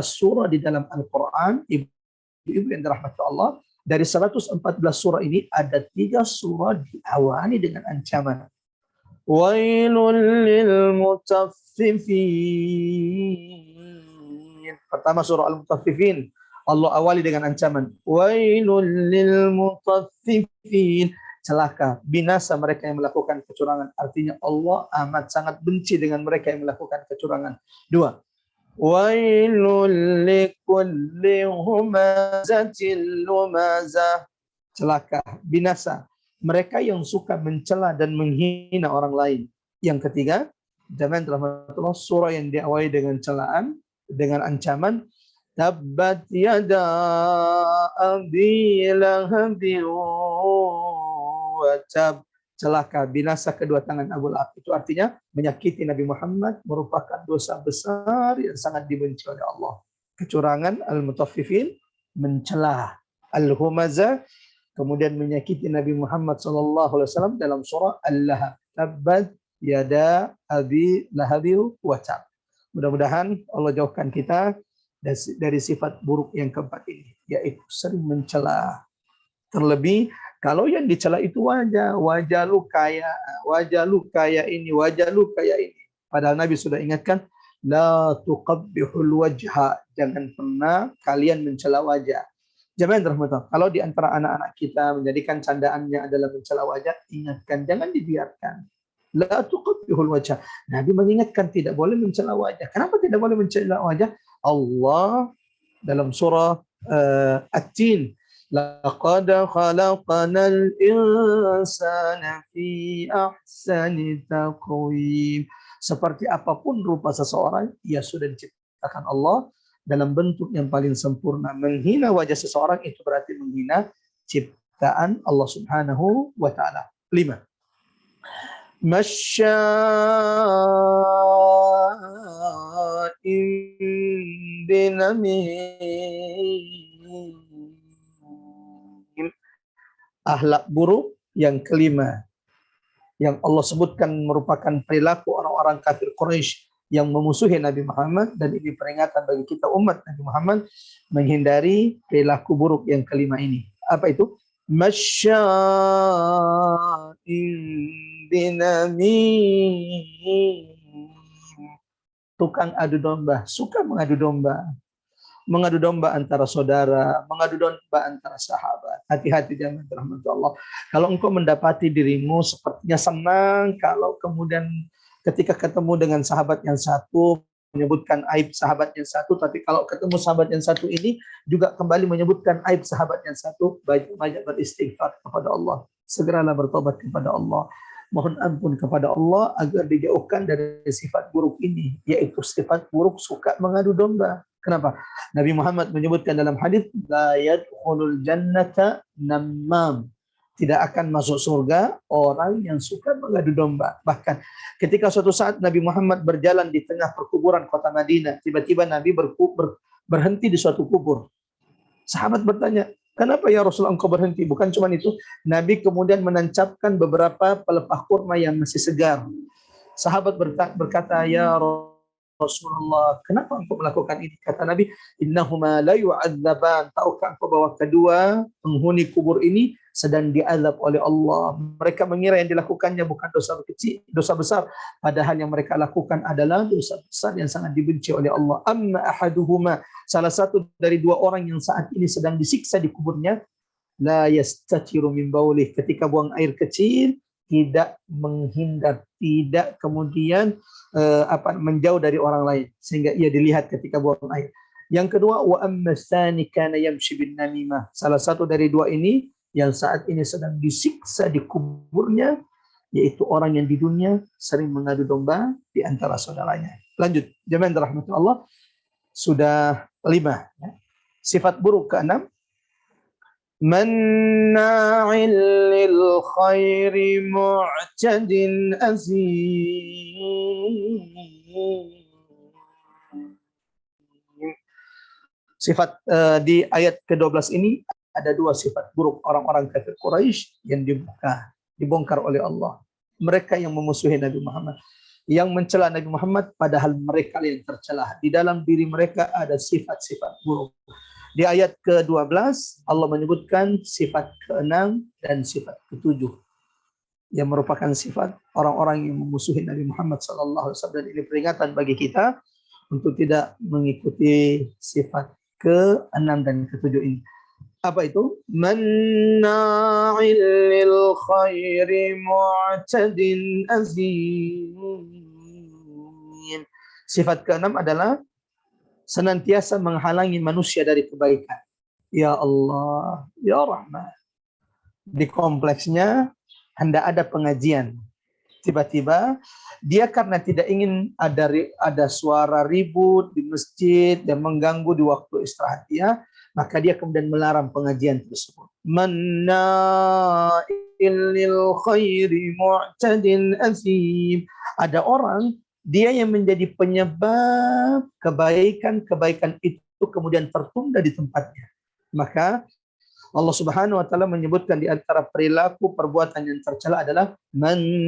surah di dalam Al-Quran. Ibu-ibu yang dirahmati Allah, dari 114 surah ini ada 3 surah diawali dengan ancaman. Wailul lil mutaffifin. Pertama surah Al-Mutaffifin, Allah awali dengan ancaman. Wailul lil mutaffifin. Celaka, binasa mereka yang melakukan kecurangan. Artinya Allah amat sangat benci dengan mereka yang melakukan kecurangan. 2. Wailul likulli humazatil lumazah. Celaka, binasa mereka yang suka mencela dan menghina orang lain. Yang ketiga, zaman rahmatullah, surah yang diawali dengan celaan, dengan ancaman. Tabbat yada abi lahabin wajab. Celaka, binasa kedua tangan Abu Lahab. Itu artinya menyakiti Nabi Muhammad merupakan dosa besar yang sangat dibenci oleh Allah. Kecurangan, al-mutaffifin, mencela, al-humazah, kemudian menyakiti Nabi Muhammad SAW dalam surah Al-Lahab. Tabbat yada abi lahabi wajab. Mudah-mudahan Allah jauhkan kita dari sifat buruk yang keempat ini, yaitu sering mencela. Terlebih kalau yang dicela itu wajah lu kaya ini, wajah lu kaya ini. Padahal Nabi sudah ingatkan, la tuqabbihul wajha, jangan pernah kalian mencela wajah. Jangan rahmatullah. Kalau di antara anak-anak kita menjadikan candaannya adalah mencela wajah, ingatkan, jangan dibiarkan. La tuqabbihul wajha. Nabi mengingatkan tidak boleh mencela wajah. Kenapa tidak boleh mencela wajah? Allah dalam surah At-Tin, laqad khalaqnal insana fi ahsani taqwim. Seperti apapun rupa seseorang, ia sudah diciptakan Allah dalam bentuk yang paling sempurna. Menghina wajah seseorang itu berarti menghina ciptaan Allah Subhanahu wa taala. 5. Masya'in binamim. Akhlak buruk yang kelima yang Allah sebutkan merupakan perilaku orang-orang kafir Quraisy yang memusuhi Nabi Muhammad, dan ini peringatan bagi kita umat Nabi Muhammad menghindari perilaku buruk yang kelima ini. Apa itu? Masya'in binamim. Tukang adu domba, suka mengadu domba. Mengadu domba antara saudara, mengadu domba antara sahabat. Hati-hati jangan dirahmati Allah. Kalau engkau mendapati dirimu sepertinya senang kalau kemudian ketika ketemu dengan sahabat yang satu menyebutkan aib sahabat yang satu, tapi kalau ketemu sahabat yang satu ini juga kembali menyebutkan aib sahabat yang satu, banyak beristighfar kepada Allah. Segeralah bertobat kepada Allah. Mohon ampun kepada Allah agar dijauhkan dari sifat buruk ini, yaitu sifat buruk suka mengadu domba. Kenapa? Nabi Muhammad menyebutkan dalam hadis, la yadkhulul jannata namam. Tidak akan masuk surga orang yang suka mengadu domba. Bahkan ketika suatu saat Nabi Muhammad berjalan di tengah perkuburan kota Madinah, tiba-tiba Nabi berhenti di suatu kubur. Sahabat bertanya, kenapa ya Rasulullah engkau berhenti? Bukan cuma itu, Nabi kemudian menancapkan beberapa pelepah kurma yang masih segar. Sahabat berkata, ya Rasulullah, kenapa engkau melakukan ini? Kata Nabi, innahuma la yu'adzaban. Tahukah engkau bahwa kedua penghuni kubur ini sedang diazab oleh Allah. Mereka mengira yang dilakukannya bukan dosa kecil, dosa besar, padahal yang mereka lakukan adalah dosa besar yang sangat dibenci oleh Allah. Amma ahaduhuma, salah satu dari dua orang yang saat ini sedang disiksa di kuburnya, la yastatiru min baulih, ketika buang air kecil tidak menghindar, tidak kemudian menjauh dari orang lain sehingga ia dilihat ketika buang air. Yang kedua, wa amma tsani kana yamshi bin namimah. Salah satu dari dua ini yang saat ini sedang disiksa di kuburnya, yaitu orang yang di dunia sering mengadu domba di antara saudaranya. Lanjut, jemaah rahmat Allah, sudah 5. Sifat buruk ke-6, manna'il lil khairi mu'tadin azim. Sifat di ayat ke-12 ini ada 2 sifat buruk orang-orang kafir Quraisy yang dibongkar oleh Allah. Mereka yang memusuhi Nabi Muhammad, yang mencela Nabi Muhammad, padahal mereka yang tercela. Di dalam diri mereka ada sifat-sifat buruk. Di ayat ke-12 Allah menyebutkan sifat ke-6 dan sifat ke-7 yang merupakan sifat orang-orang yang memusuhi Nabi Muhammad SAW. Dan ini peringatan bagi kita untuk tidak mengikuti sifat ke-6 dan ke-7 ini. Apa itu? Manna'il lil khairi mu'tadin azim. Sifat ke-6 adalah senantiasa menghalangi manusia dari kebaikan. Ya Allah, ya Rahman. Di kompleksnya hendak ada pengajian. Tiba-tiba dia karena tidak ingin ada suara ribut di masjid dan mengganggu di waktu istirahat dia, maka dia kemudian melarang pengajian tersebut. Manna'il lil khairi mu'tadin azim. Ada orang dia yang menjadi penyebab kebaikan-kebaikan itu kemudian tertunda di tempatnya. Maka Allah Subhanahu wa taala menyebutkan di antara perilaku perbuatan yang tercela adalah manna'il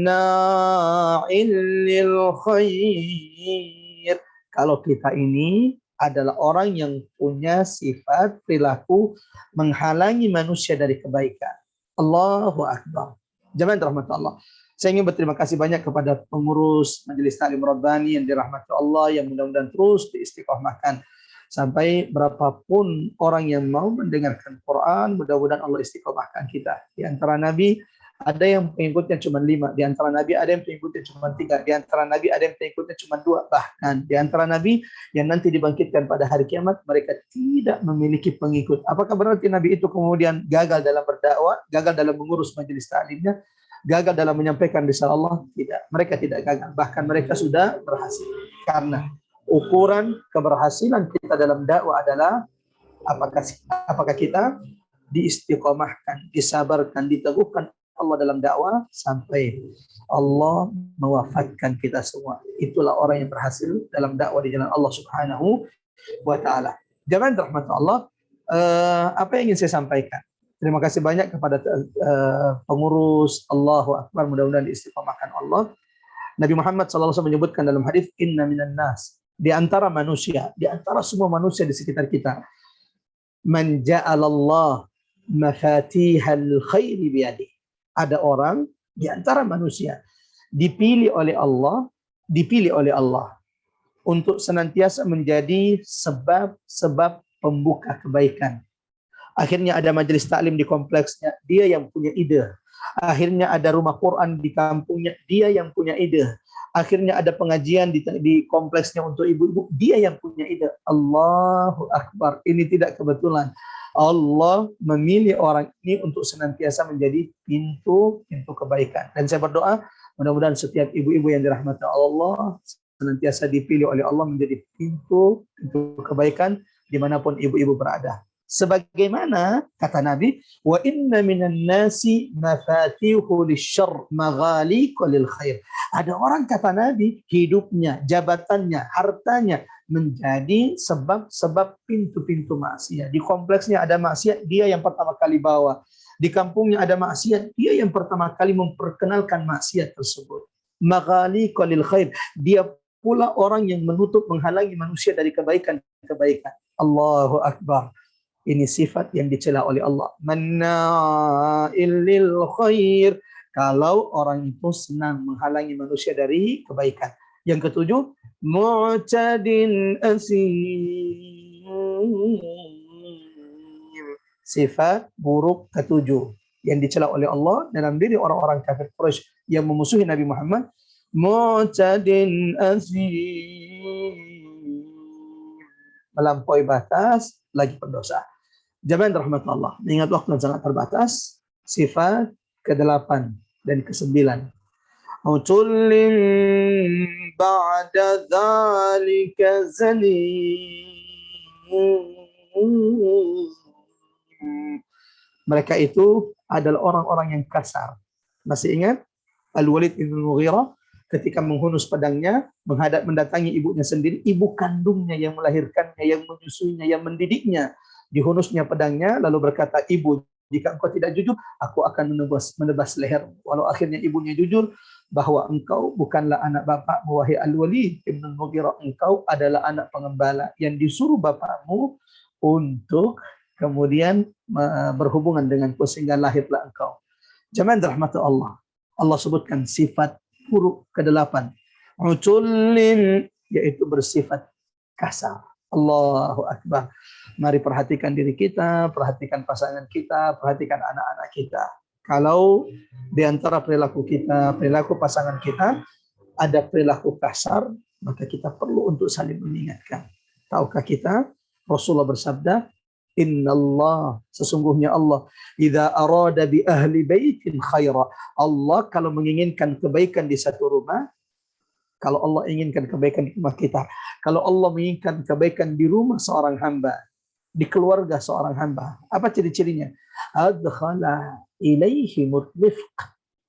lil khair. Kalau kita ini adalah orang yang punya sifat perilaku menghalangi manusia dari kebaikan. Allahu Akbar. Jemaah rahmat Allah. Saya ingin berterima kasih banyak kepada pengurus Majelis Ta'lim Rabbani yang dirahmati Allah, yang mudah-mudahan terus diistiqomahkan. Sampai berapapun orang yang mau mendengarkan Quran, mudah-mudahan Allah istiqomahkan kita. Di antara Nabi, ada yang pengikutnya cuma 5. Di antara Nabi, ada yang pengikutnya cuma 3. Di antara Nabi, ada yang pengikutnya cuma 2. Bahkan di antara Nabi yang nanti dibangkitkan pada hari kiamat, mereka tidak memiliki pengikut. Apakah berarti Nabi itu kemudian gagal dalam berdakwah, gagal dalam mengurus majelis ta'limnya, gagal dalam menyampaikan risalah Allah? Tidak, mereka tidak gagal, bahkan mereka sudah berhasil. Karena ukuran keberhasilan kita dalam dakwah adalah apakah kita diistiqomahkan, disabarkan, diteguhkan Allah dalam dakwah sampai Allah mewafatkan kita semua. Itulah orang yang berhasil dalam dakwah di jalan Allah Subhanahu wa taala. Jamaah rahmat Allah, apa yang ingin saya sampaikan? Terima kasih banyak kepada pengurus. Allahu Akbar, mudah-mudahan diistiqomahkan Allah. Nabi Muhammad SAW menyebutkan dalam hadis, inna minan nas, di antara manusia, di antara semua manusia di sekitar kita, man ja'alallah mafatihal khairi biyadi. Ada orang di antara manusia dipilih oleh Allah untuk senantiasa menjadi sebab-sebab pembuka kebaikan. Akhirnya ada majelis taklim di kompleksnya, dia yang punya ide. Akhirnya ada rumah Quran di kampungnya, dia yang punya ide. Akhirnya ada pengajian di kompleksnya untuk ibu-ibu, dia yang punya ide. Allahu Akbar. Ini tidak kebetulan. Allah memilih orang ini untuk senantiasa menjadi pintu kebaikan. Dan saya berdoa, mudah-mudahan setiap ibu-ibu yang dirahmati Allah senantiasa dipilih oleh Allah menjadi pintu kebaikan dimanapun ibu-ibu berada. Sebagaimana kata Nabi, wa inna minan nasi mafatihu lisyarr maghaliqu lil khair. Ada orang, kata Nabi, hidupnya, jabatannya, hartanya menjadi sebab-sebab pintu-pintu maksiat. Di kompleksnya ada maksiat, dia yang pertama kali bawa. Di kampungnya ada maksiat, dia yang pertama kali memperkenalkan maksiat tersebut. Maghaliqu lil khair. Dia pula orang yang menutup, menghalangi manusia dari kebaikan-kebaikan. Allahu Akbar. Ini sifat yang dicela oleh Allah. Manna'il lil khair. Kalau orang itu senang menghalangi manusia dari kebaikan. Yang ketujuh, mu'tadin asim. Sifat buruk ketujuh yang dicela oleh Allah dalam diri orang-orang kafir Quraisy yang memusuhi Nabi Muhammad. Mu'tadin asim. Melampaui batas, lagi pendosa. Jamaah rahmatullah, ingat waktu sangat terbatas. Sifat ke-8 dan ke-9. Utullin ba'da dzalika zanim. Mereka itu adalah orang-orang yang kasar. Masih ingat Al-Walid bin Mughirah ketika menghunus pedangnya mendatangi ibunya sendiri, ibu kandungnya yang melahirkannya, yang menyusuinya, yang mendidiknya. Dihunusnya pedangnya, lalu berkata, ibu, jika engkau tidak jujur, aku akan menebas leher. Walau akhirnya ibunya jujur bahwa engkau bukanlah anak bapakmu, wahai Al-Walid ibn Mughirah, engkau adalah anak pengembala yang disuruh bapakmu untuk kemudian berhubungan denganku sehingga lahirlah engkau. Jamaah rahmatullah Allah. Allah sebutkan sifat buruk ke-8. Utullin, yaitu bersifat kasar. Allahu Akbar. Mari perhatikan diri kita, perhatikan pasangan kita, perhatikan anak-anak kita. Kalau di antara perilaku kita, perilaku pasangan kita, ada perilaku kasar, maka kita perlu untuk saling mengingatkan. Tahukah kita, Rasulullah bersabda, Innallah, sesungguhnya Allah, idza arada bi ahli baitin khaira. Allah kalau menginginkan kebaikan di satu rumah, kalau Allah inginkan kebaikan di rumah kita, kalau Allah menginginkan kebaikan di rumah seorang hamba, di keluarga seorang hamba, apa ciri-cirinya? Adkhala ilaihi rifq.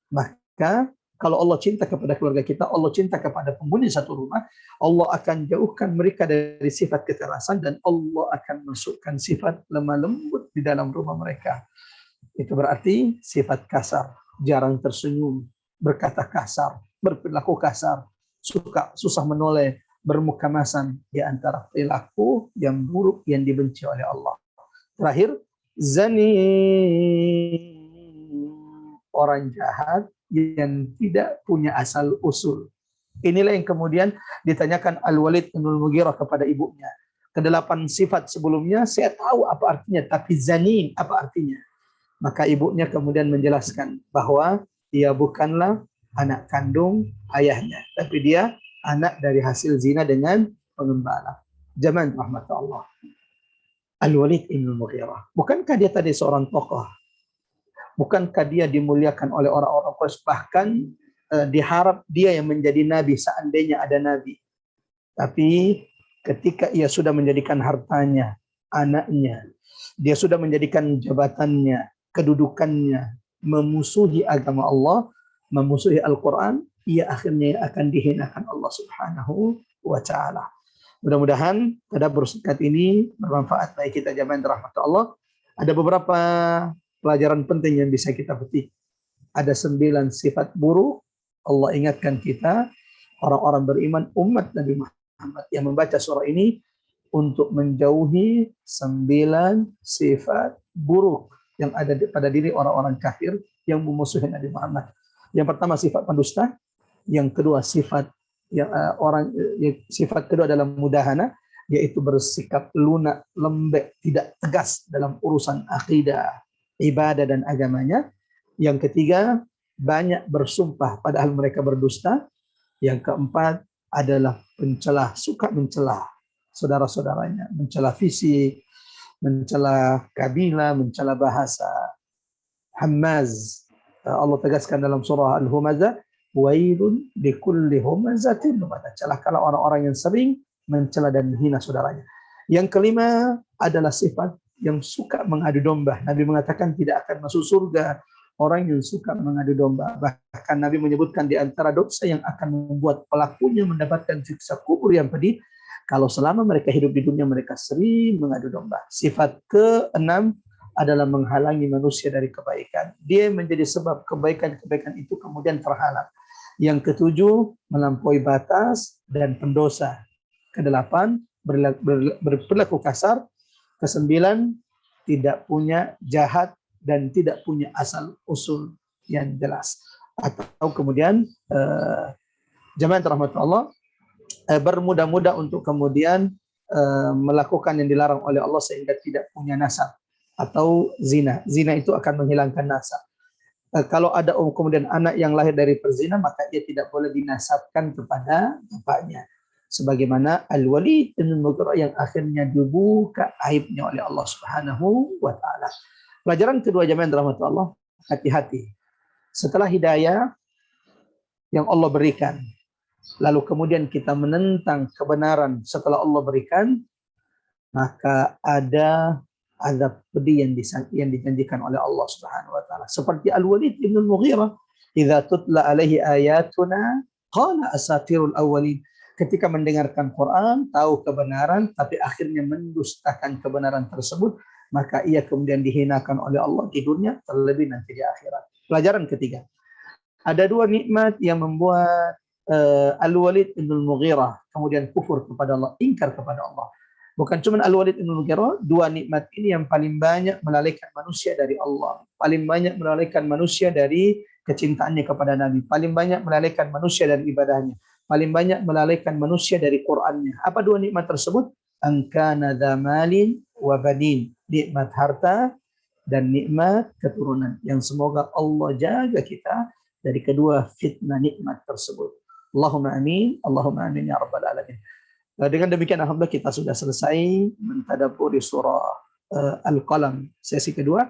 Maka kalau Allah cinta kepada keluarga kita, Allah cinta kepada penghuni satu rumah, Allah akan jauhkan mereka dari sifat kekerasan dan Allah akan masukkan sifat lemah lembut di dalam rumah mereka. Itu berarti sifat kasar, jarang tersenyum, berkata kasar, berperilaku kasar, susah menoleh, bermuka masam, di antara perilaku yang buruk yang dibenci oleh Allah. Terakhir, zani, orang jahat yang tidak punya asal usul. Inilah yang kemudian ditanyakan Al-Walid bin Mughirah kepada ibunya. Ke-8 sifat sebelumnya saya tahu apa artinya, tapi zani apa artinya? Maka ibunya kemudian menjelaskan bahwa dia bukanlah anak kandung ayahnya, tapi dia anak dari hasil zina dengan pengembala. Jamaah rahmatullah. Al-Walid bin Mughirah. Bukankah dia tadi seorang tokoh? Bukankah dia dimuliakan oleh orang-orang Quraisy? Bahkan diharap dia yang menjadi nabi seandainya ada nabi. Tapi ketika ia sudah menjadikan hartanya, anaknya, dia sudah menjadikan jabatannya, kedudukannya, memusuhi agama Allah, memusuhi Al-Quran, ia akhirnya akan dihinakan Allah Subhanahu wa Ta'ala. Mudah-mudahan tadabbur singkat ini bermanfaat bagi kita jamaah yang dirahmati Allah. Ada beberapa pelajaran penting yang bisa kita petik. Ada 9 sifat buruk. Allah ingatkan kita, orang-orang beriman, umat Nabi Muhammad yang membaca surah ini untuk menjauhi 9 sifat buruk yang ada pada diri orang-orang kafir yang memusuhi Nabi Muhammad. Yang pertama sifat pendusta, yang kedua sifat sifat kedua adalah mudahana, yaitu bersikap lunak, lembek, tidak tegas dalam urusan akidah, ibadah dan agamanya. Yang ketiga, banyak bersumpah padahal mereka berdusta. Yang keempat adalah pencela, suka mencela saudara-saudaranya, mencela fisik, mencela kabilah, mencela bahasa. Hammaz, Allah tegaskan dalam surah Al-Humazah, wailun likulli humazatin lumaza. Celakalah orang-orang yang sering mencela dan menghina saudaranya. Yang kelima adalah sifat yang suka mengadu domba. Nabi mengatakan tidak akan masuk surga orang yang suka mengadu domba. Bahkan Nabi menyebutkan di antara dosa yang akan membuat pelakunya mendapatkan siksa kubur yang pedih, kalau selama mereka hidup di dunia mereka sering mengadu domba. Sifat keenam adalah menghalangi manusia dari kebaikan. Dia menjadi sebab kebaikan-kebaikan itu kemudian terhalang. Yang ketujuh, melampaui batas dan pendosa. Kedelapan, berperilaku kasar. Kesembilan, tidak punya jahat dan tidak punya asal usul yang jelas. Atau kemudian jamaah rahmat Allah, bermudah-mudah untuk kemudian melakukan yang dilarang oleh Allah sehingga tidak punya nasab. Atau zina. Zina itu akan menghilangkan nasab. Kalau ada kemudian anak yang lahir dari perzina, maka dia tidak boleh dinasabkan kepada bapaknya. Sebagaimana Al-Walid bin Mughirah yang akhirnya dibuka aibnya oleh Allah Subhanahu wa Ta'ala. Pelajaran kedua jamaah rahmat Allah, hati-hati. Setelah hidayah yang Allah berikan, lalu kemudian kita menentang kebenaran setelah Allah berikan, maka ada azab pedih yang dijanjikan oleh Allah Subhanahu wa Ta'ala. Seperti Al-Walid bin Mughirah, idza tutla alaihi ayatuna qala asatirul awwalin. Ketika mendengarkan Quran, tahu kebenaran, tapi akhirnya mendustakan kebenaran tersebut, maka ia kemudian dihinakan oleh Allah di dunia, terlebih nanti di akhirat. Pelajaran ketiga. Ada 2 nikmat yang membuat Al-Walid bin Mughirah kemudian kufur kepada Allah, ingkar kepada Allah. Bukan cuma Al-Walid bin Mughirah, 2 nikmat ini yang paling banyak melalaikan manusia dari Allah. Paling banyak melalaikan manusia dari kecintaannya kepada Nabi. Paling banyak melalaikan manusia dari ibadahnya. Paling banyak melalaikan manusia dari Qur'annya. Apa 2 nikmat tersebut? Angkana dzamalin wa banin. Nikmat harta dan nikmat keturunan. Yang semoga Allah jaga kita dari kedua fitnah nikmat tersebut. Allahumma amin. Allahumma amin ya rabbal alamin. Dengan demikian alhamdulillah kita sudah selesai mentadabburi surah Al-Qalam sesi kedua,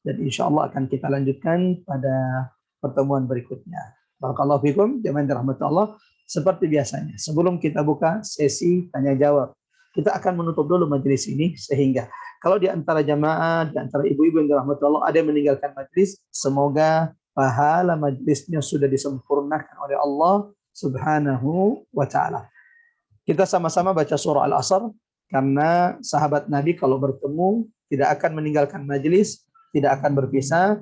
dan insyaallah akan kita lanjutkan pada pertemuan berikutnya. Barakallahu fikum jamaah dirahmati Allah. Seperti biasanya, sebelum kita buka sesi tanya jawab, kita akan menutup dulu majelis ini, sehingga kalau di antara jamaah, di antara ibu-ibu yang dirahmati Allah ada yang meninggalkan majelis, semoga pahala majelisnya sudah disempurnakan oleh Allah Subhanahu wa Ta'ala. Kita sama-sama baca surah Al-Asr, karena sahabat Nabi kalau bertemu tidak akan meninggalkan majelis, tidak akan berpisah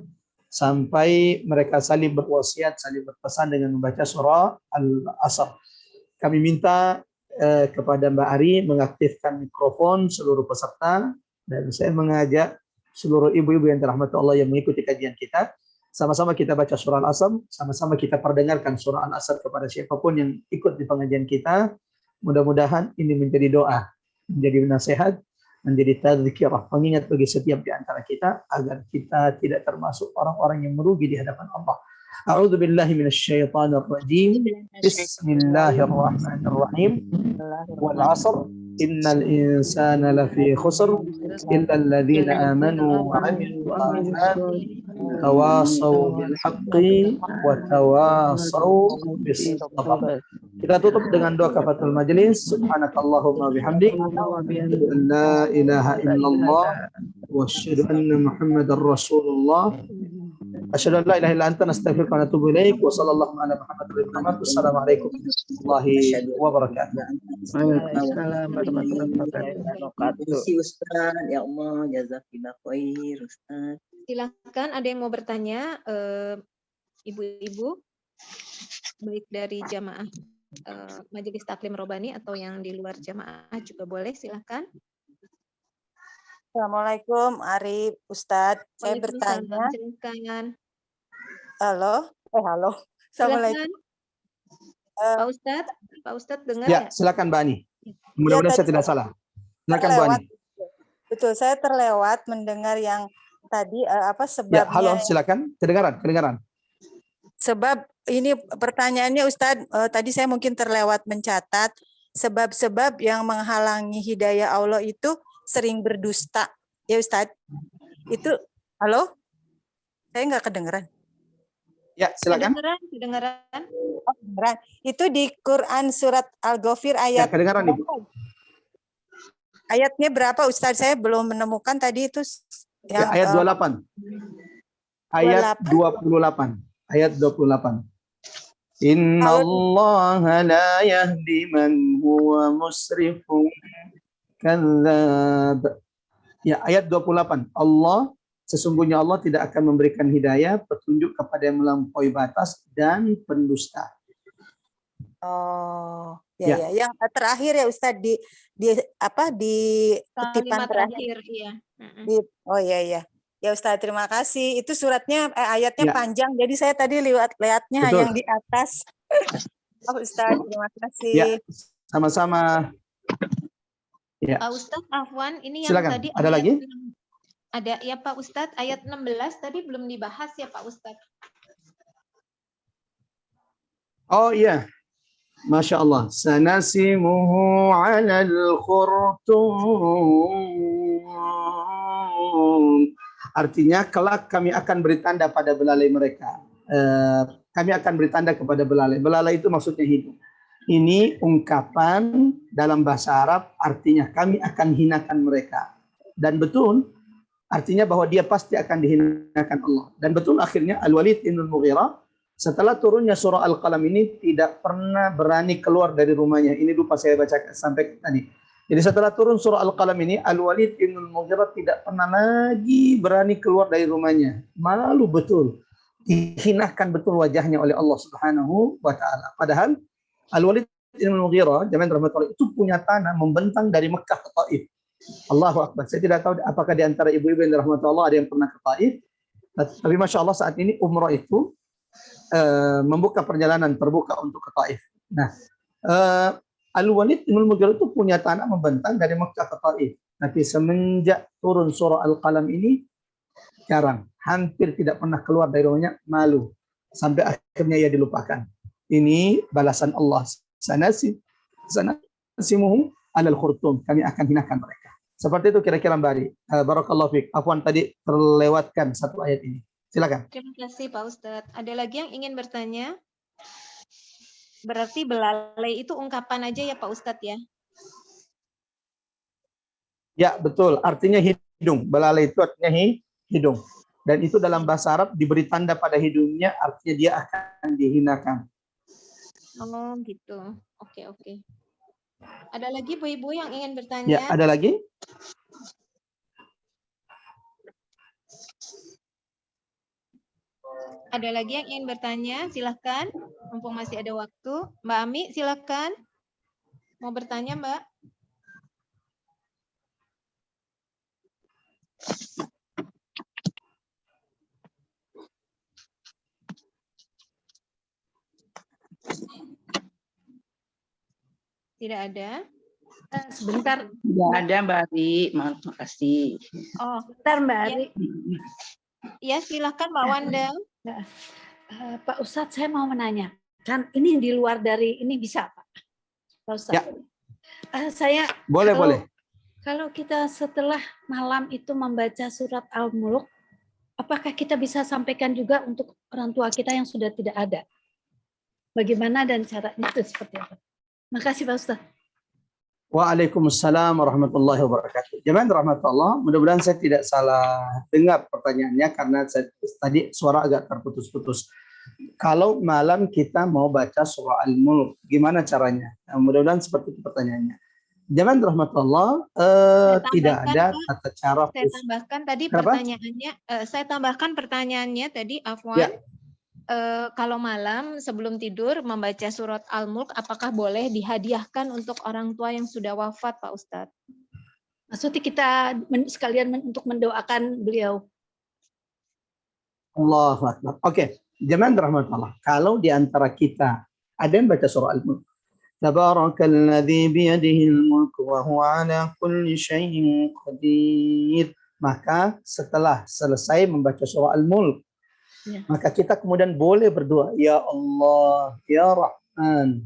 sampai mereka saling berwasiat, saling berpesan dengan membaca surah Al-Asr. Kami minta kepada Mbak Ari mengaktifkan mikrofon seluruh peserta, dan saya mengajak seluruh ibu-ibu yang dirahmati Allah yang mengikuti kajian kita, sama-sama kita baca surah Al-Asr, sama-sama kita perdengarkan surah Al-Asr kepada siapapun yang ikut di pengajian kita. Mudah-mudahan ini menjadi doa, menjadi nasihat, menjadi tadzkirah, pengingat bagi setiap di antara kita agar kita tidak termasuk orang-orang yang merugi di hadapan Allah. A'udzu billahi minasyaitonir rajim. Bismillahirrahmanirrahim. Wal 'asr innal insana lafi khusr illa alladziina aamanu wa 'amilus shalihati tawasaw bil haqqi wa tawasaw bis sabr. Kita tutup dengan doa kafatul majelis. Subhanakallahumma bihamdik, asyhadu an la ilaha illallah wa asyhadu anna Muhammadar Rasulullah. Asyhadu an la ilaha illa anta nastaghfiruka wa natubu ilaik. Wa sallallahu ala Muhammad. Wassalamualaikum warahmatullahi wabarakatuh. Waalaikumsalam warahmatullahi wabarakatuh. Terima Ustaz. Ya Allah, jazakallah khair Ustaz. Silakan, ada yang mau bertanya, ibu-ibu, baik dari jamaah Majelis Taklim Robani atau yang di luar jamaah juga boleh, silakan. Assalamualaikum, Arif, Ustadz. Saya Waalaikumsalam, bertanya. silakan. Halo. Halo. Silakan. Assalamualaikum. Pak Ustadz dengar Ya, ya? silakan Mbak Ani. Mudah-mudahan saya tidak salah. Silakan Mbak Ani. Betul, saya terlewat mendengar yang tadi sebabnya. Ya, halo, silakan. Kedengaran. Sebab ini pertanyaannya Ustadz, tadi saya mungkin terlewat mencatat sebab-sebab yang menghalangi hidayah Allah itu sering berdusta. Ya Ustadz. Itu, halo? Saya nggak kedengeran. Ya, silakan. Kedengaran. Oh, kedengeran. Itu di Quran surat Al-Ghafir Ya, ayat kedengaran Ibu. Ayatnya berapa Ustadz? Saya belum menemukan tadi itu Ya, ayat 28. Ayat 28. Ayat 28. Inna Allah la yahdi man huwa musrifun kadzdzab. Ya, ayat 28. Sesungguhnya Allah tidak akan memberikan hidayah, petunjuk kepada yang melampaui batas dan pendusta. Oh, ya. Yang terakhir ya Ustadz di kutipan terakhir. Iya. Oh iya. Ya Ustadz, terima kasih. Itu suratnya ayatnya Ya. panjang, jadi saya tadi lihatnya Betul. yang di atas. Oh Ustadz, terima kasih. Ya, sama-sama. Ya. Pak Ustadz, Afwan, ini yang Silakan. tadi Ada lagi? Ada ya Pak Ustadz, ayat 16 tadi belum dibahas ya Pak Ustadz. Oh iya. Masya Allah. Sanasimuhu 'alal khurtum. Artinya kelak kami akan beri tanda pada belalai mereka. Kami akan beri tanda kepada belalai. Belalai itu maksudnya hidung. Ini ungkapan dalam bahasa Arab, artinya kami akan hinakan mereka. Dan betul, artinya bahwa dia pasti akan dihinakan Allah. Dan betul akhirnya Al-Walid bin Mughirah setelah turunnya surah Al-Qalam ini tidak pernah berani keluar dari rumahnya. Ini lupa saya baca sampai tadi. Jadi setelah turun surah Al-Qalam ini, Al-Walid bin Mughirah tidak pernah lagi berani keluar dari rumahnya. Malu betul. Dihinakan betul wajahnya oleh Allah Subhanahu wa taala. Padahal Al-Walid bin Mughirah, jamaah rahmatullah, itu punya tanah membentang dari Mekah ke Taif. Allahu Akbar. Saya tidak tahu apakah di antara ibu-ibu yang dirahmati Allah ada yang pernah ke Taif. Tapi Masya Allah saat ini umrah itu membuka perjalanan terbuka untuk ke Taif. Nah, Al-Walid bin Mughirah itu punya tanah membentang dari Mekah ke Taif. Tapi semenjak turun surah Al-Qalam ini, jarang. Hampir tidak pernah keluar dari rumahnya, malu. Sampai akhirnya ia dilupakan. Ini balasan Allah. Sanasimuhum 'alal khurtum. Kami akan hinakan mereka. Seperti itu kira-kira Mbak Ari. Barakallahu fiik. Afwan tadi terlewatkan satu ayat ini. Silakan. Terima kasih Pak Ustadz. Ada lagi yang ingin bertanya? Berarti belalai itu ungkapan aja ya Pak Ustadz ya? Ya, betul. Artinya hidung. Belalai itu artinya hidung. Dan itu dalam bahasa Arab diberi tanda pada hidungnya, artinya dia akan dihinakan. Oh gitu. Oke. Ada lagi Bu-ibu yang ingin bertanya? Ya, ada lagi? Ada lagi yang ingin bertanya? Silahkan. Mumpung masih ada waktu. Mbak Ami, silahkan. Mau bertanya Mbak? Tidak ada. Sebentar. Tidak ada Mbak Ari, makasih. Oh, Sebentar Mbak Ari. ya silakan Mbak Wanda. Pak Ustadz, saya mau menanya. Kan ini di luar dari ini bisa Pak? Pak Ustadz. Ya. Saya Boleh. Kalau kita setelah malam itu membaca surat Al-Mulk, apakah kita bisa sampaikan juga untuk orang tua kita yang sudah tidak ada? Bagaimana dan caranya itu seperti apa? Makasih Pak Ustadz. Waalaikumsalam warahmatullahi wabarakatuh. Jemaah rahmatullah, mudah-mudahan saya tidak salah dengar pertanyaannya karena tadi suara agak terputus-putus. Kalau malam kita mau baca surah Al-Mulk, gimana caranya? Nah, mudah-mudahan seperti itu pertanyaannya. Jemaah rahmatullah, tidak ada tata cara Saya khusus. tambahkan tadi Kenapa? pertanyaannya, saya tambahkan pertanyaannya tadi, Afwan. Ya. Kalau malam sebelum tidur membaca surat Al-Mulk, apakah boleh dihadiahkan untuk orang tua yang sudah wafat, Pak Ustadz? Maksudnya kita sekalian untuk mendoakan beliau. Allahu Akbar. Oke, jemaah rahmatullah. Kalau di antara kita ada yang baca surah Al-Mulk, Tabarakalladzi biyadihil mulku wa huwa ala kulli syai'in qadir. Maka setelah selesai membaca surah Al-Mulk, maka kita kemudian boleh berdoa, Ya Allah, Ya Rahman.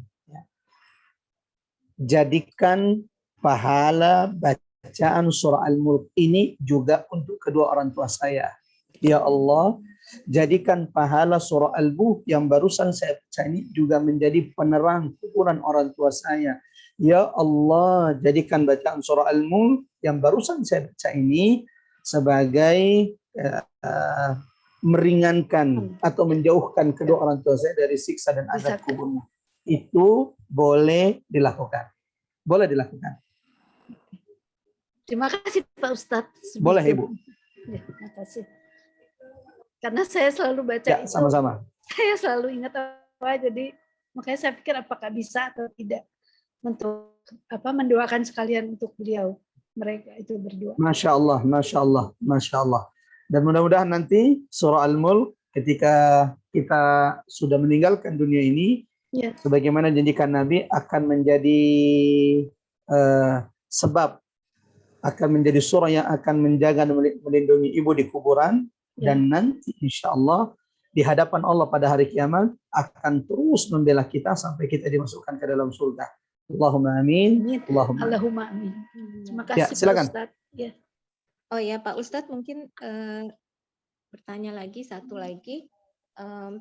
Jadikan pahala bacaan surah Al-Mulk ini juga untuk kedua orang tua saya. Ya Allah, jadikan pahala surah Al-Mulk yang barusan saya baca ini juga menjadi penerang kuburan orang tua saya. Ya Allah, jadikan bacaan surah Al-Mulk yang barusan saya baca ini sebagai meringankan atau menjauhkan kedua orang tua saya dari siksa dan azab kuburnya. Itu boleh dilakukan. Boleh dilakukan. Terima kasih Pak Ustadz. Boleh Ibu. Ya, terima kasih. Karena saya selalu baca Ya, itu. sama-sama. Saya selalu ingat apa, jadi makanya saya pikir apakah bisa atau tidak untuk mendoakan sekalian untuk beliau. Mereka itu berdua. Masya Allah, Masya Allah, Masya Allah. Dan mudah-mudahan nanti surah Al-Mulk ketika kita sudah meninggalkan dunia ini, sebagaimana janjikan Nabi akan menjadi sebab, akan menjadi surah yang akan menjaga dan melindungi ibu di kuburan, dan nanti insya Allah di hadapan Allah pada hari kiamat akan terus membela kita sampai kita dimasukkan ke dalam surga. Allahumma amin. Allahumma amin. Terima kasih Ya, silakan. Pak Ustadz. Ya. Oh ya Pak Ustadz, mungkin bertanya lagi satu lagi.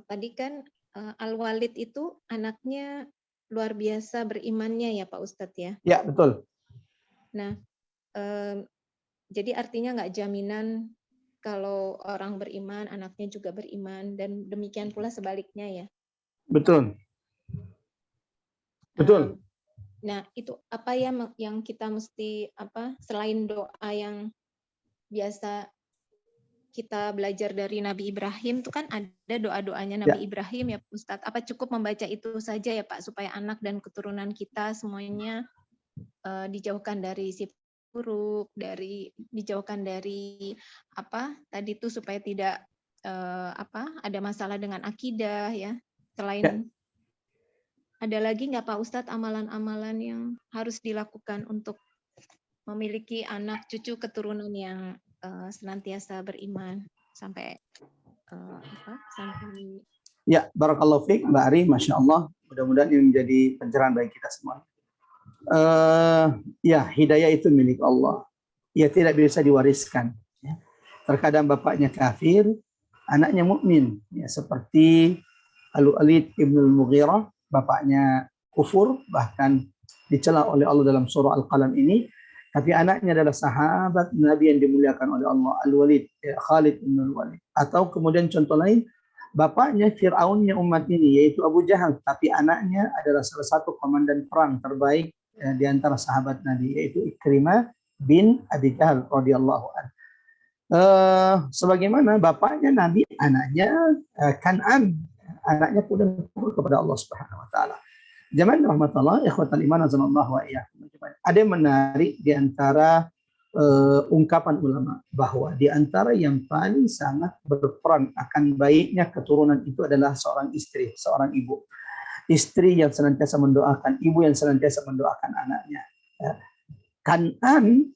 Tadi kan Al-Walid itu anaknya luar biasa berimannya ya Pak Ustadz ya? Ya, betul. Nah, jadi artinya nggak jaminan kalau orang beriman, anaknya juga beriman, dan demikian pula sebaliknya ya? Betul. Betul. Nah, itu apa ya yang kita mesti selain doa yang biasa kita belajar dari Nabi Ibrahim, itu kan ada doa-doanya Nabi Ibrahim ya Ustadz. Apa cukup membaca itu saja ya Pak, supaya anak dan keturunan kita semuanya dijauhkan dari sifat buruk, dijauhkan dari tadi itu supaya tidak ada masalah dengan akidah ya. Selain ada lagi nggak Pak Ustadz amalan-amalan yang harus dilakukan untuk memiliki anak cucu keturunan yang senantiasa beriman sampai sampai. Ya, barakallahu fiik Mbak Ari, Masya Allah. Mudah-mudahan ini menjadi pencerahan bagi kita semua. Ya, hidayah itu milik Allah. Ya, tidak bisa diwariskan. Ya. Terkadang bapaknya kafir, anaknya mukmin. Ya, seperti Al-Walid ibn al-Mughirah, bapaknya kufur, bahkan dicela oleh Allah dalam surah Al-Qalam ini. Tapi anaknya adalah sahabat Nabi yang dimuliakan oleh Allah, Al-Walid, Khalid bin Al-Walid. Atau kemudian contoh lain, bapaknya Fir'aunnya umat ini, yaitu Abu Jahal. Tapi anaknya adalah salah satu komandan perang terbaik di antara sahabat Nabi, yaitu Ikrimah bin Abi Jahal radhiyallahu anhu. Sebagaimana bapaknya Nabi, anaknya Kan'an, anaknya pun kepada Allah Subhanahu wa taala. Jemaah rahmatullah, ikhwatal iman azanallahu wa iyyakum. Ada yang menarik di antara ungkapan ulama bahwa di antara yang paling sangat berperan akan baiknya keturunan itu adalah seorang istri, seorang ibu. Istri yang senantiasa mendoakan, ibu yang senantiasa mendoakan anaknya. Kan'an,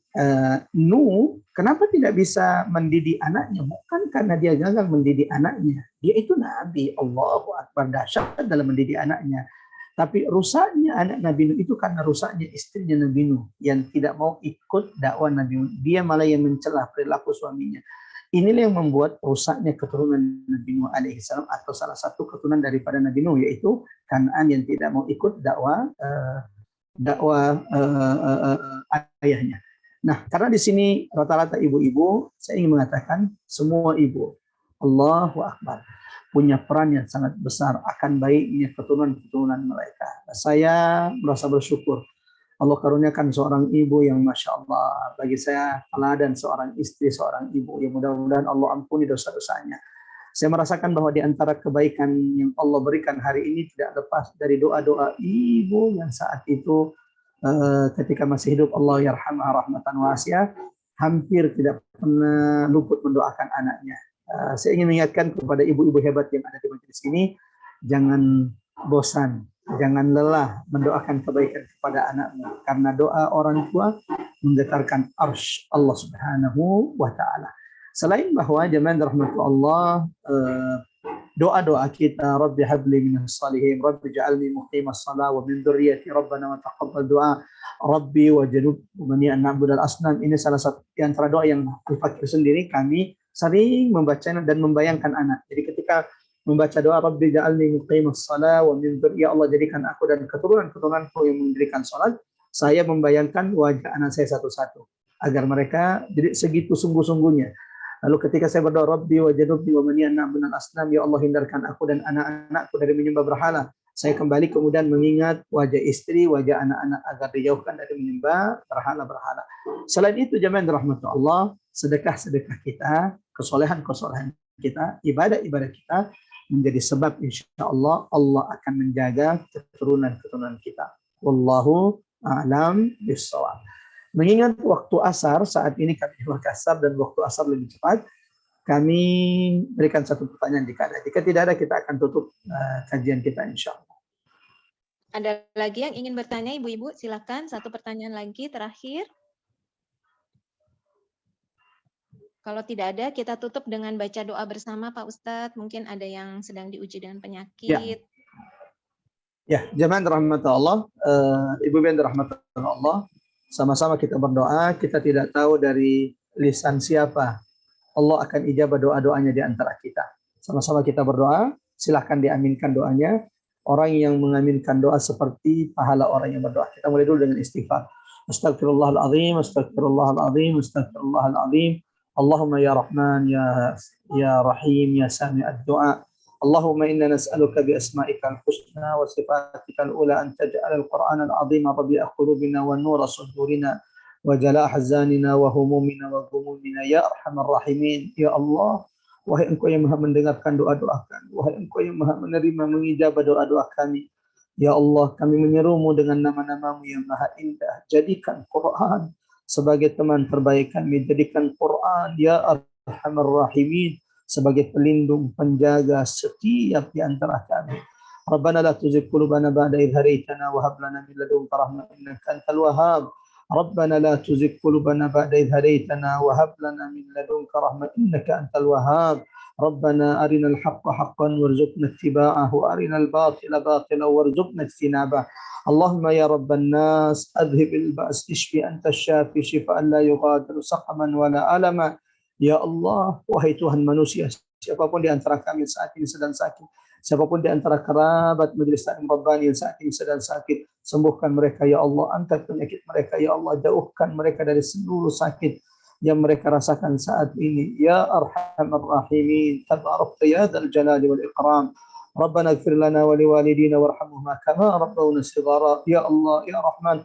Nuh, kenapa tidak bisa mendidik anaknya? Bukan karena dia gagal mendidik anaknya. Dia itu Nabi, Allahu Akbar, dahsyat dalam mendidik anaknya. Tapi rusaknya anak Nabi Nuh itu karena rusaknya istrinya Nabi Nuh yang tidak mau ikut dakwah Nabi Nuh. Dia malah yang mencela perilaku suaminya. Inilah yang membuat rusaknya keturunan Nabi Nuh alaihissalam, atau salah satu keturunan daripada Nabi Nuh, yaitu Kan'an yang tidak mau ikut dakwah dakwah ayahnya. Nah, karena di sini rata-rata ibu-ibu, saya ingin mengatakan semua ibu, Allahu Akbar, punya peran yang sangat besar akan baiknya keturunan-keturunan mereka. Saya merasa bersyukur Allah karuniakan seorang ibu yang Masya Allah bagi saya teladan seorang istri, seorang ibu yang mudah-mudahan Allah ampuni dosa-dosanya. Saya merasakan bahwa di antara kebaikan yang Allah berikan hari ini tidak lepas dari doa-doa ibu yang saat itu ketika masih hidup, Allah yarhamha rahmatan wasi'ah, hampir tidak pernah luput mendoakan anaknya. Saya ingin mengingatkan kepada ibu-ibu hebat yang ada di majelis ini, jangan bosan, jangan lelah mendoakan kebaikan kepada anakmu, karena doa orang tua menggetarkan arsy Allah Subhanahu wa taala. Selain bahwa jemaah rahmatullah Allah, doa-doa kita, Rabbi habli minas salihin, Rabbi ja'alni muqimas shalah wa min dzurriyyati rabbana wa taqabbal du'a, Rabbi wajnubni an na'budal asnam, ini salah satu di antara doa yang Al-Fakir sendiri kami sering membaca dan membayangkan anak. Jadi ketika membaca doa Rabbi ja'alni muqimas shalah wa min dzurriyyati, ya Allah jadikan aku dan keturunan-keturunanku yang mendirikan salat, saya membayangkan wajah anak saya satu-satu agar mereka jadi segitu sungguh-sungguhnya. Lalu ketika saya berdoa Rabbi wajnubni wa man na'budal asnam, ya Allah hindarkan aku dan anak-anakku dari menyembah berhala, saya kembali kemudian mengingat wajah istri, wajah anak-anak agar dijauhkan dari menyembah berhala-berhala. Selain itu jemaah rahmatullah Allah, sedekah-sedekah kita, kesolehan-kesolehan kita, ibadah-ibadah kita menjadi sebab insya Allah Allah akan menjaga keturunan-keturunan kita. Wallahu a'lam bishawab. Mengingat waktu asar saat ini kami waktu asar dan waktu asar lebih cepat, kami berikan satu pertanyaan jika ada. Jika tidak ada, kita akan tutup kajian kita insya Allah. Ada lagi yang ingin bertanya, ibu-ibu? Silakan, satu pertanyaan lagi terakhir. Kalau tidak ada, kita tutup dengan baca doa bersama Pak Ustadz. Mungkin ada yang sedang diuji dengan penyakit. Ya, jemaah rahmatullah Allah, ibu-ibu yang rahmatullah Allah, sama-sama kita berdoa. Kita tidak tahu dari lisan siapa Allah akan ijabah doa-doanya di antara kita. Sama-sama kita berdoa, silahkan diaminkan doanya. Orang yang mengaminkan doa seperti pahala orang yang berdoa. Kita mulai dulu dengan istighfar. Astagfirullahaladzim, astagfirullahaladzim, astagfirullahaladzim. Allahumma ya Rahman, ya Rahim, ya Sami'ad du'a. Allahumma inna nas'aluka bi asma'ikal husna wa sifatikal ula an taj'al al-Qur'an al-azim rabi'a qulubina wa nura sudurina wa jala' ahzanina wa humumina wa ghumumina ya arhamar rahimin. Ya Allah, wahai Engkau yang Maha mendengarkan doa-doa kami, wahai Engkau yang Maha menerima mengijabah doa-doa kami. Ya Allah, kami menyeru-Mu dengan nama-nama-Mu yang Maha indah. Jadikan Quran sebagai teman terbaik kami, jadikan Quran ya arhamar rahimin sebagai pelindung penjaga setiap di antara kami. Rabbana la tuzigh qulubana ba'da idh hadaytana wa hab lana min ladunka rahmatan innaka antal wahhab. Rabbana la tuzigh qulubana ba'da idh hadaytana wa hab lana min ladunka rahmatan innaka antal wahhab. Rabbana arinal haqqa haqqan warzuqna ittiba'ahu wa arinal batila batilan warzuqna ijtinabah. Allahumma ya rabban nas adhibil ba's ishfi anta syafi shifaan la yughadiru saqaman wala alama. Ya Allah, wahai Tuhan manusia, siapapun di antara kami saat ini sedang sakit, siapapun di antara kerabat Majelis Taklim Rabbani yang saat ini sedang sakit, sembuhkan mereka ya Allah, angkat penyakit mereka ya Allah, jauhkan mereka dari seluruh sakit yang mereka rasakan saat ini. Ya Arhamar Rahimin, tabarakta ya dzal jalali wal ikram. Rabbana ighfir lana wa liwalidina warhamhuma kama rabbawna shighara. Ya Allah, ya Rahman,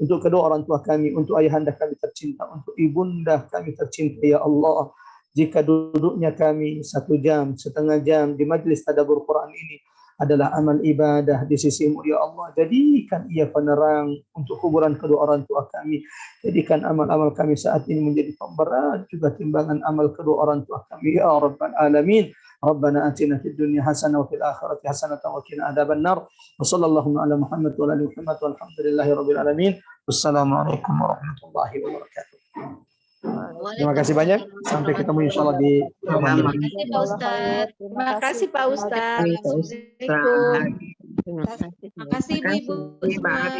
untuk kedua orang tua kami, untuk ayahanda kami tercinta, untuk ibunda kami tercinta ya Allah. Jika duduknya kami 1 jam, setengah jam di majlis tadabbur Quran ini adalah amal ibadah di sisi-Mu ya Allah, jadikan ia penerang untuk kuburan kedua orang tua kami. Jadikan amal-amal kami saat ini menjadi pemberat juga timbangan amal kedua orang tua kami ya Rabbal Alamin. Rabbana atina fid dunya hasanah wa fil akhirati hasanah wa qina adzabannar. Wa sallallahu ala Muhammad wa ala Muhammad walhamdulillahi rabbil alamin. Wassalamualaikum warahmatullahi wabarakatuh. Terima kasih banyak. Sampai ketemu insyaallah di Terima kasih Pak Ustadz. Terima kasih Pak Ustadz. Assalamualaikum. Terima kasih ibu-ibu semua.